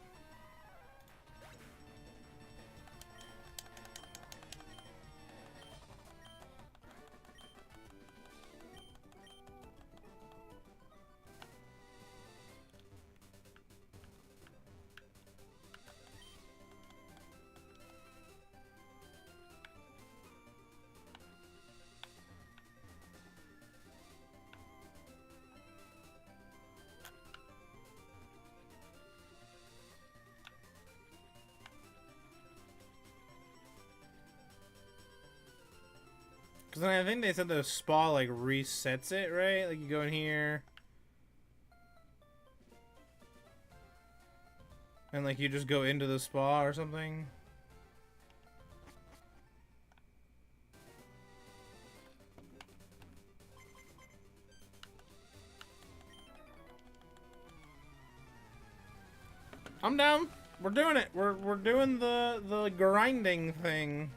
Because I think they said the spa, like, resets it, right? Like, you go in here. And, like, you just go into the spa or something. I'm down. We're doing it. We're doing the grinding thing.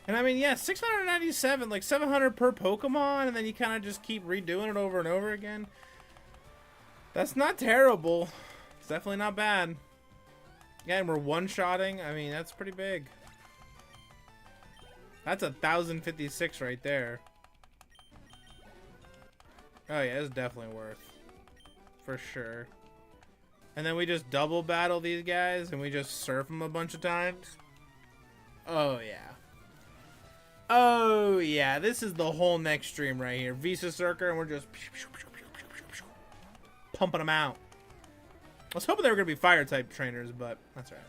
And I mean, yeah, 697, like 700 per Pokemon, and then you kind of just keep redoing it over and over again. That's not terrible. It's definitely not bad. Yeah, and we're one-shotting. I mean, that's pretty big. That's 1,056 right there. Oh yeah, it's definitely worth. For sure. And then we just double battle these guys, and we just surf them a bunch of times. Oh yeah. Oh yeah, this is the whole next stream right here. Visa Circuit, and we're just pumping them out. I was hoping they were going to be fire-type trainers, but that's all right.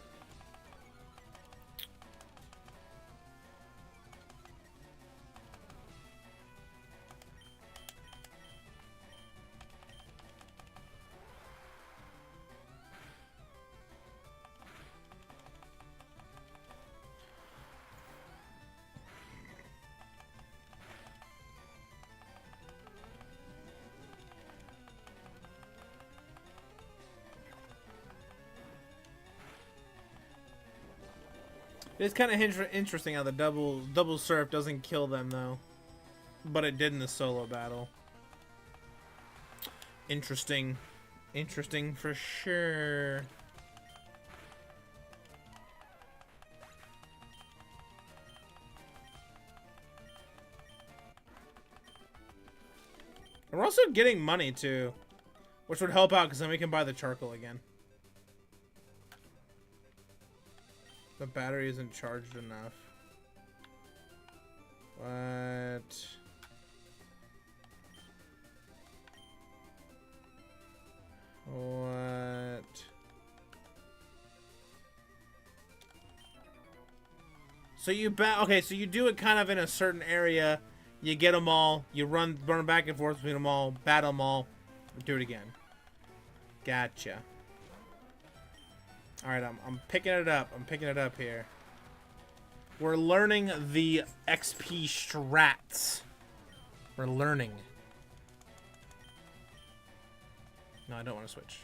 It's kind of interesting how the double surf doesn't kill them though, but it did in the solo battle. Interesting for sure. And we're also getting money too, which would help out because then we can buy the charcoal again. The battery isn't charged enough. What? What? So okay, so you do it kind of in a certain area. You get them all. You run back and forth between them all. Battle them all. Do it again. Gotcha. All right, I'm picking it up. I'm picking it up here. We're learning the XP strats. We're learning. No, I don't want to switch.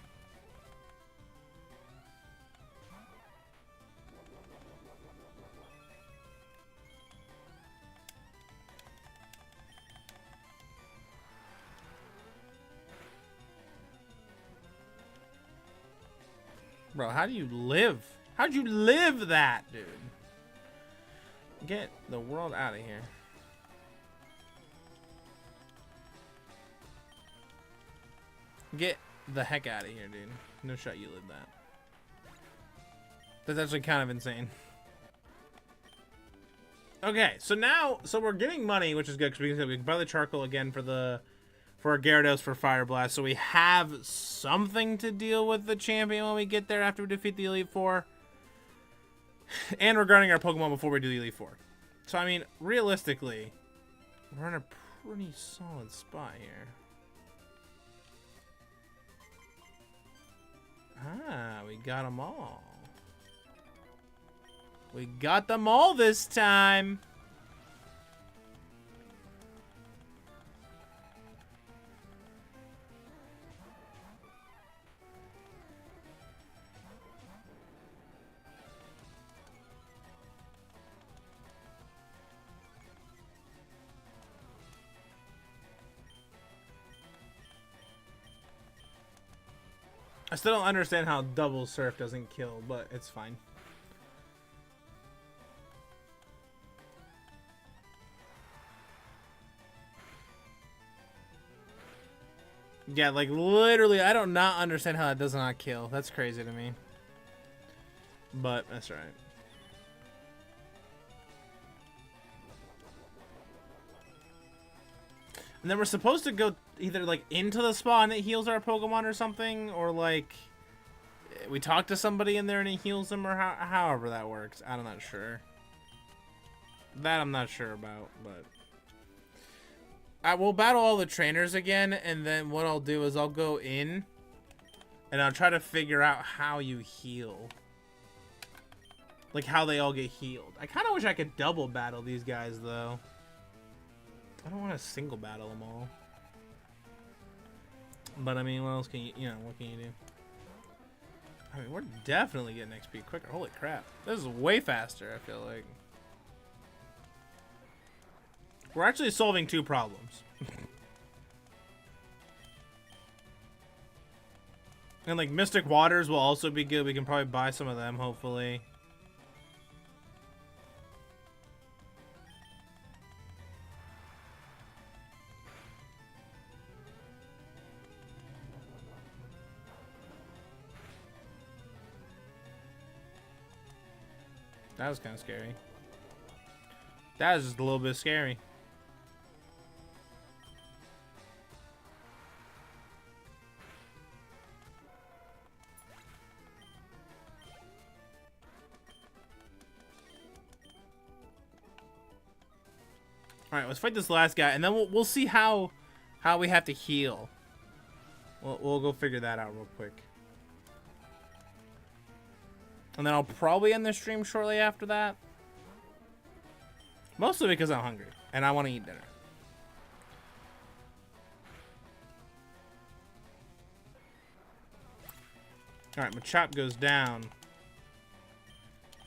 Bro, how do you live? How'd you live that, dude? Get the world out of here. Get the heck out of here, dude. No shot you lived that. That's actually kind of insane. Okay, so we're getting money, which is good because we can buy the charcoal again for our Gyarados for Fire Blast. So we have something to deal with the champion when we get there after we defeat the Elite Four. And regarding our Pokemon before we do the Elite Four. So, I mean, realistically, we're in a pretty solid spot here. Ah, we got them all. We got them all this time. I still don't understand how double surf doesn't kill, but it's fine. Yeah, like literally, I do not understand how that does not kill. That's crazy to me. But that's right. And then we're supposed to go either like into the spa and it heals our Pokemon or something, or like we talk to somebody in there and it heals them, or however that works. I'm not sure. That I'm not sure about, but I will battle all the trainers again, and then what I'll do is I'll go in and I'll try to figure out how you heal. Like how they all get healed. I kind of wish I could double battle these guys though. I don't want to single battle them all. But I mean, what else can you, what can you do? I mean, we're definitely getting XP quicker. Holy crap. This is way faster, I feel like. We're actually solving two problems. And like Mystic Waters will also be good. We can probably buy some of them, hopefully. That was kind of scary. That was just a little bit scary. All right, let's fight this last guy, and then we'll see how we have to heal. We'll go figure that out real quick. And then I'll probably end the stream shortly after that. Mostly because I'm hungry and I want to eat dinner. Alright, Machop goes down.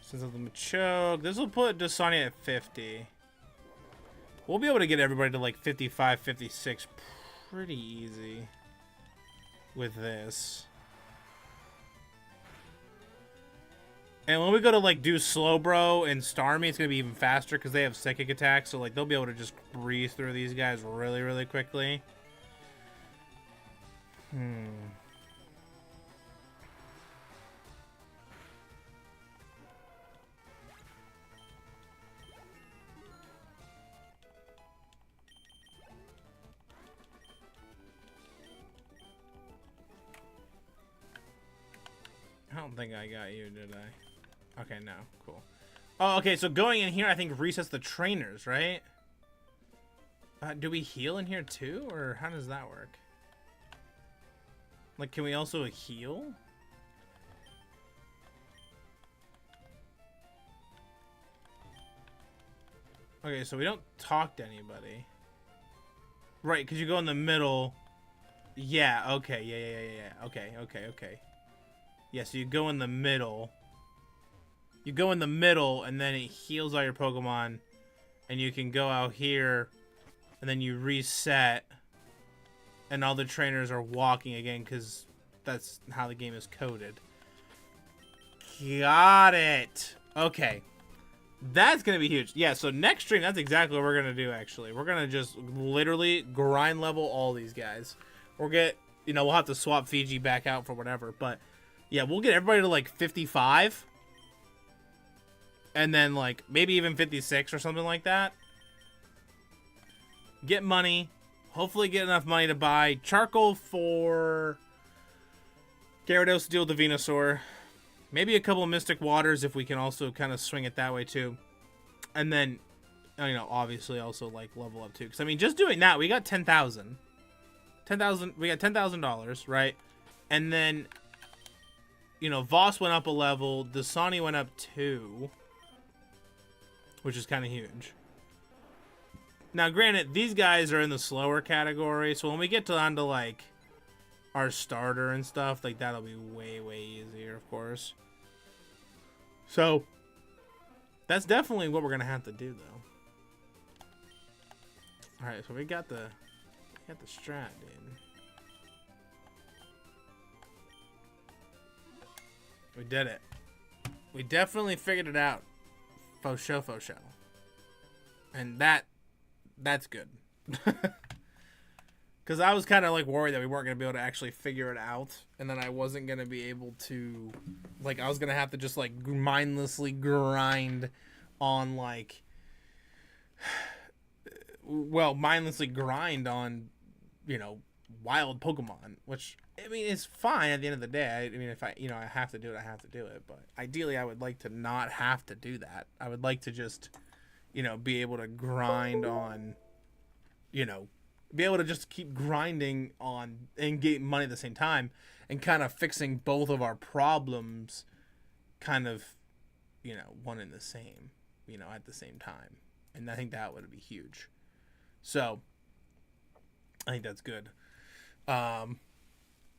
Since of the Machoke. This will put Dasani at 50. We'll be able to get everybody to like 55, 56 pretty easy with this. And when we go to like do Slowbro and Starmie, it's gonna be even faster because they have psychic attacks, so like they'll be able to just breeze through these guys really, really quickly. I don't think I got you, did I? Okay, no. Cool. Oh, okay, so going in here, I think resets the trainers, right? Do we heal in here too, or how does that work? Like, can we also heal? Okay, so we don't talk to anybody. Right, because you go in the middle. Yeah, okay, yeah. Okay. Yeah, so you go in the middle. You go in the middle, and then it heals all your Pokemon. And you can go out here, and then you reset. And all the trainers are walking again, because that's how the game is coded. Got it! Okay. That's going to be huge. Yeah, so next stream, that's exactly what we're going to do, actually. We're going to just literally grind level all these guys. We'll get, you know, we'll have to swap Fiji back out for whatever. But, yeah, we'll get everybody to, like, 55. And then, like, maybe even 56 or something like that. Get money. Hopefully get enough money to buy charcoal for Gyarados to deal with the Venusaur. Maybe a couple of Mystic Waters if we can also kind of swing it that way too. And then, you know, obviously also like level up too. Because I mean, just doing that, we got 10,000. 10,000, we got $10,000, right? And then, you know, Voss went up a level. Dasani went up 2. Which is kind of huge. Now, granted, these guys are in the slower category. So when we get down to like our starter and stuff, like that'll be way easier, of course. So that's definitely what we're gonna have to do, though. All right, so we got the strat, dude. We did it. We definitely figured it out. Faux show. And that's good. Because I was kind of like worried that we weren't going to be able to actually figure it out. And then I wasn't going to be able to, like, I was going to have to just like mindlessly grind on like, well, mindlessly grind on, you know, wild Pokemon. Which, I mean, it's fine at the end of the day. I mean, if I, you know, I have to do it, I have to do it. But ideally, I would like to not have to do that. I would like to just, you know, be able to grind on, you know, be able to just keep grinding on and get money at the same time and kind of fixing both of our problems kind of, you know, one and the same, you know, at the same time. And I think that would be huge. So I think that's good.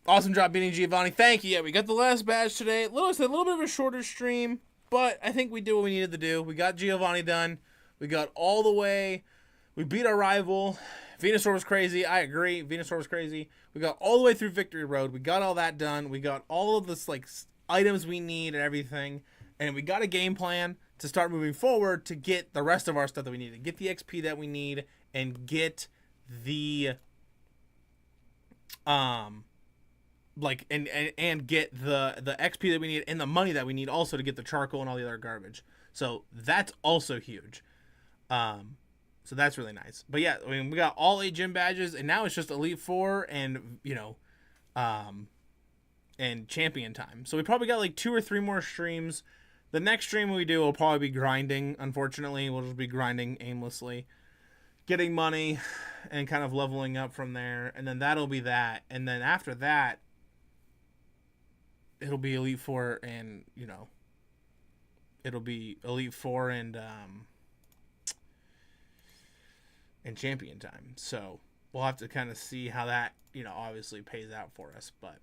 Awesome job beating Giovanni. Thank you. Yeah, we got the last badge today. A little bit of a shorter stream, but I think we did what we needed to do. We got Giovanni done. We got all the way. We beat our rival. Venusaur was crazy. I agree. Venusaur was crazy. We got all the way through Victory Road. We got all that done. We got all of this like items we need and everything. And we got a game plan to start moving forward to get the rest of our stuff that we need. To get the XP that we need and get the like and get the XP that we need and the money that we need also to get the charcoal and all the other garbage. So that's also huge. So that's really nice. But yeah, I mean, we got all 8 gym badges, and now it's just Elite Four and, you know, and Champion time. So we probably got like 2 or 3 more streams. The next stream we do will probably be grinding, unfortunately. We'll just be grinding aimlessly, getting money, and kind of leveling up from there. And then that'll be that. And then after that, it'll be Elite Four and, you know, it'll be Elite Four and Champion time. So we'll have to kind of see how that, you know, obviously pays out for us. But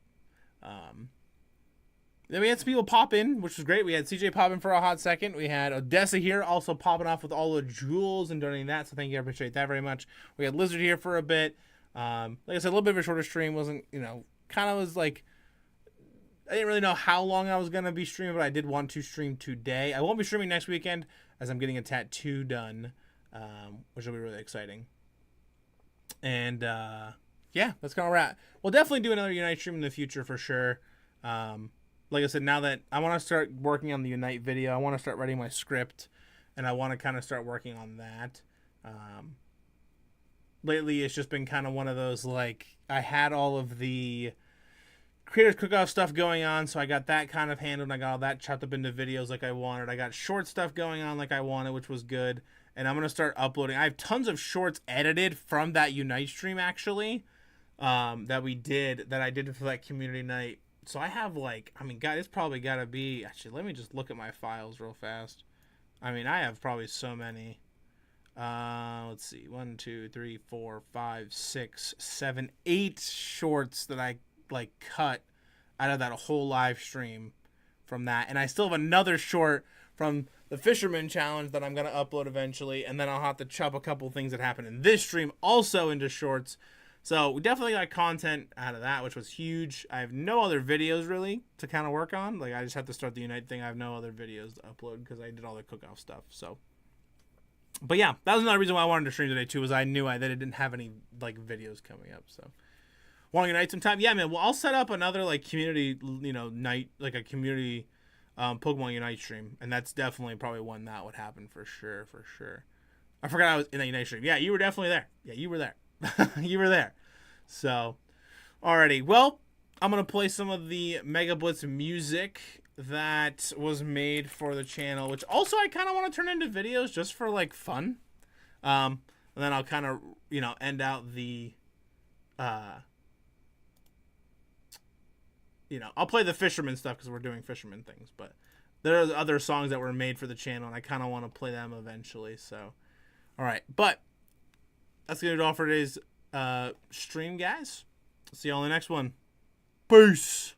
then we had some people pop in, which was great. We had CJ pop in for a hot second. We had Odessa here also popping off with all the jewels and donating that. So thank you. I appreciate that very much. We had Lizard here for a bit. Like I said, a little bit of a shorter stream. Wasn't, you know, kind of was like, I didn't really know how long I was going to be streaming, but I did want to stream today. I won't be streaming next weekend as I'm getting a tattoo done. Which will be really exciting. And yeah, that's kind of where we're at. We'll definitely do another Unite stream in the future for sure. Like I said, now that I want to start working on the Unite video, I want to start writing my script, and I want to kind of start working on that. Lately, it's just been kind of one of those, like, I had all of the Creators Cook-Off stuff going on, so I got that kind of handled. I got all that chopped up into videos like I wanted. I got short stuff going on like I wanted, which was good. And I'm going to start uploading. I have tons of shorts edited from that Unite stream, actually, that I did for that community night. So I have, like, I mean, God, it's probably got to be, actually, let me just look at my files real fast. I mean, I have probably so many. Let's see, 1, 2, 3, 4, 5, 6, 7, 8 shorts that I like cut out of that whole live stream from that, and I still have another short from the Fisherman Challenge that I'm gonna upload eventually, and then I'll have to chop a couple things that happened in this stream also into shorts. So we definitely got content out of that, which was huge. I have no other videos really to kind of work on. Like, I just have to start the Unite thing. I have no other videos to upload because I did all the cook-off stuff. So, but yeah, that was another reason why I wanted to stream today too, was I knew that I didn't have any like videos coming up. So, want to unite sometime? Yeah, man. Well, I'll set up another like community, night, like a community Pokemon Unite stream, and that's definitely probably one that would happen for sure, for sure. I forgot I was in the Unite stream. Yeah, you were definitely there. Yeah, you were there. You were there. So, alrighty. Well, I'm going to play some of the MegaBlitzz music that was made for the channel, which also I kind of want to turn into videos just for, like, fun. And then I'll kind of, end out the, I'll play the Fisherman stuff because we're doing Fisherman things. But there are other songs that were made for the channel, and I kind of want to play them eventually. So, alright. But that's going to do it all for today's stream, guys. See y'all in the next one. Peace.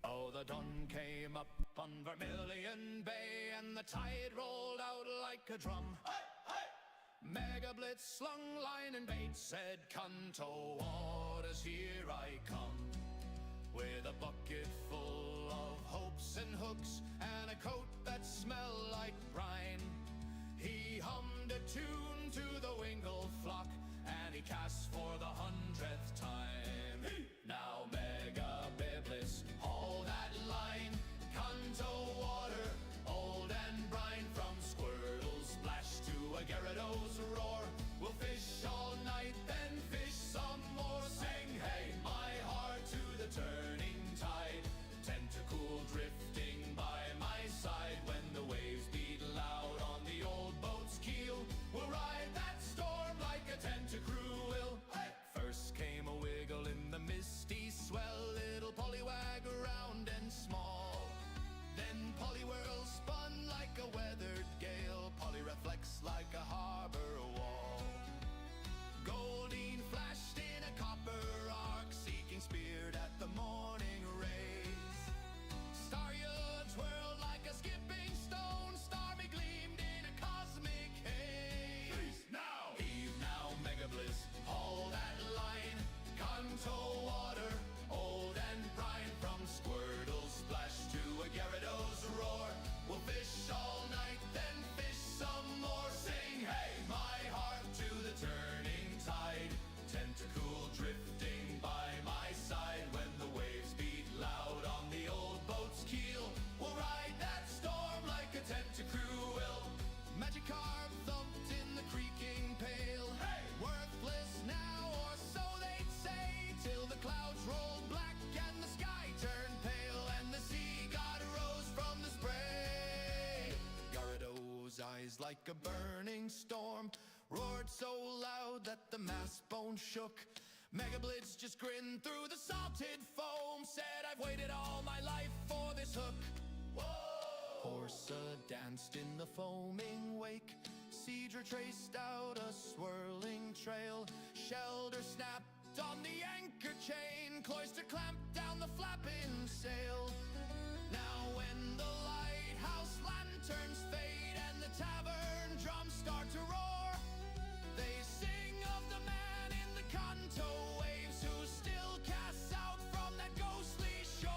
Oh, the dawn came up on Vermilion Bay, and the tide rolled out like a drum. Hey, hey. MegaBlitzz slung line and bait, said Kanto, waters, here I come. With a bucket full of hopes and hooks, and a coat that smelled like brine. He hummed a tune to the Wingle flock, and he cast for the 100th time. Now MegaBlitzz, haul that line. Kanto water, old and brine. From Squirtle splash to a Gyarados roar. We'll fish all night, then fish some more. Sing hey, my heart to the turning tide. Tentacool drifting by my side. When the waves beat loud on the old boat's keel, we'll ride that storm like a tentacruel will. Hey! First came a wiggle in the misty swell, little Poliwag round and small. Then Poliwhirl spun like a weathered gale, Polyreflex like a harbor wall. Goldeen flashed in a copper arc, seeking speared at the morning rays. Starya twirled like a skipping stone, Starmie gleamed in a cosmic haze. Heave now, MegaBlitzz, haul that line. Kanto water, old and brine. From Squirtle splash to a Gyarados roar. We'll fish all night, then fish some more. Sing hey, my heart to the turning tide. Tentacool drifting by my side. When the waves beat loud on the old boat's keel, we'll ride that storm like a tentacruel. Magikarp thumped in the creaking pail. Hey! Worthless now, or so they'd say, till the clouds rolled black and the sky turned pale, and the sea got rose from the spray. Gyarados' eyes like a burning storm roared so loud that the mast bone shook. MegaBlitzz just grinned through the salted foam, said, I've waited all my life for this hook. Whoa! Horsa danced in the foaming wake, Seadra traced out a swirling trail. Shelter snapped on the anchor chain, Cloyster clamped down the flapping sail. Now when the lighthouse lanterns fade and the tavern drums start to roar, they sing of the man in the Kanto waves who still casts out from that ghostly shore.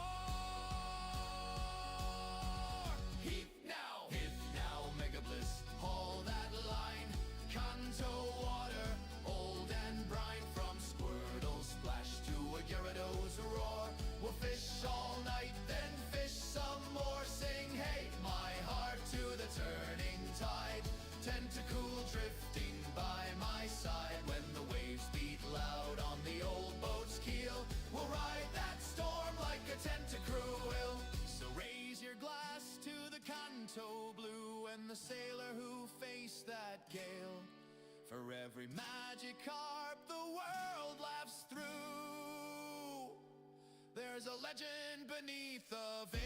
Heave now, MegaBlitzz, haul that line. Kanto water, old and brine. From Squirtle splash to a Gyarados roar. We'll fish all night, then fish some more. Sing Kanto blew, and the sailor who faced that gale. For every Magikarp the world laughs through, there's a legend beneath the veil.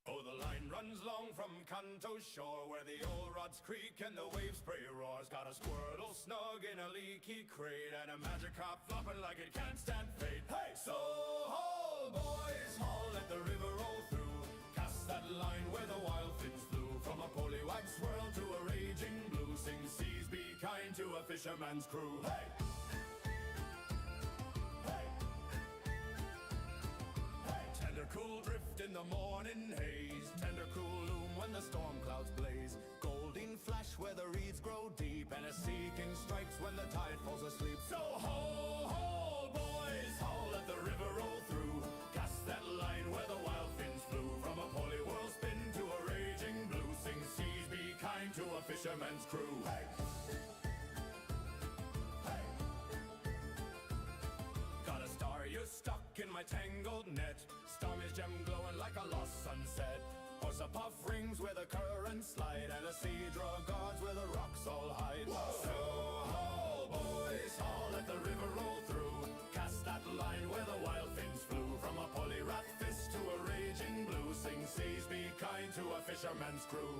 Oh, the line runs long from Kanto's shore, where the old rods creak and the waves spray roars. Got a Squirtle snug in a leaky crate, and a Magikarp flopping like it can't stand fate. Hey! So haul, boys, haul, let the river roll through. Cast that line where the wild fins flew. From a polywag swirl to a raging blue. Sing seas, be kind to a fisherman's crew. Hey! Tender cool drift in the morning haze, tender cool loom when the storm clouds blaze, golden flash where the reeds grow deep, and a sea king strikes when the tide falls asleep. So ho, ho, boys, haul, let the river roll through. Cast that line where the wild fins flew. From a poly whirl spin to a raging blue. Sing seas, be kind to a fisherman's crew. Hey! You're stuck in my tangled net. Stormy's gem glowing like a lost sunset. Horse a puff rings where the currents slide, and a sea draw guards where the rocks all hide. Whoa. So haul, boys, haul, let the river roll through. Cast that line where the wild fins flew. From a polyrath fist to a raging blue. Sing seas, be kind to a fisherman's crew.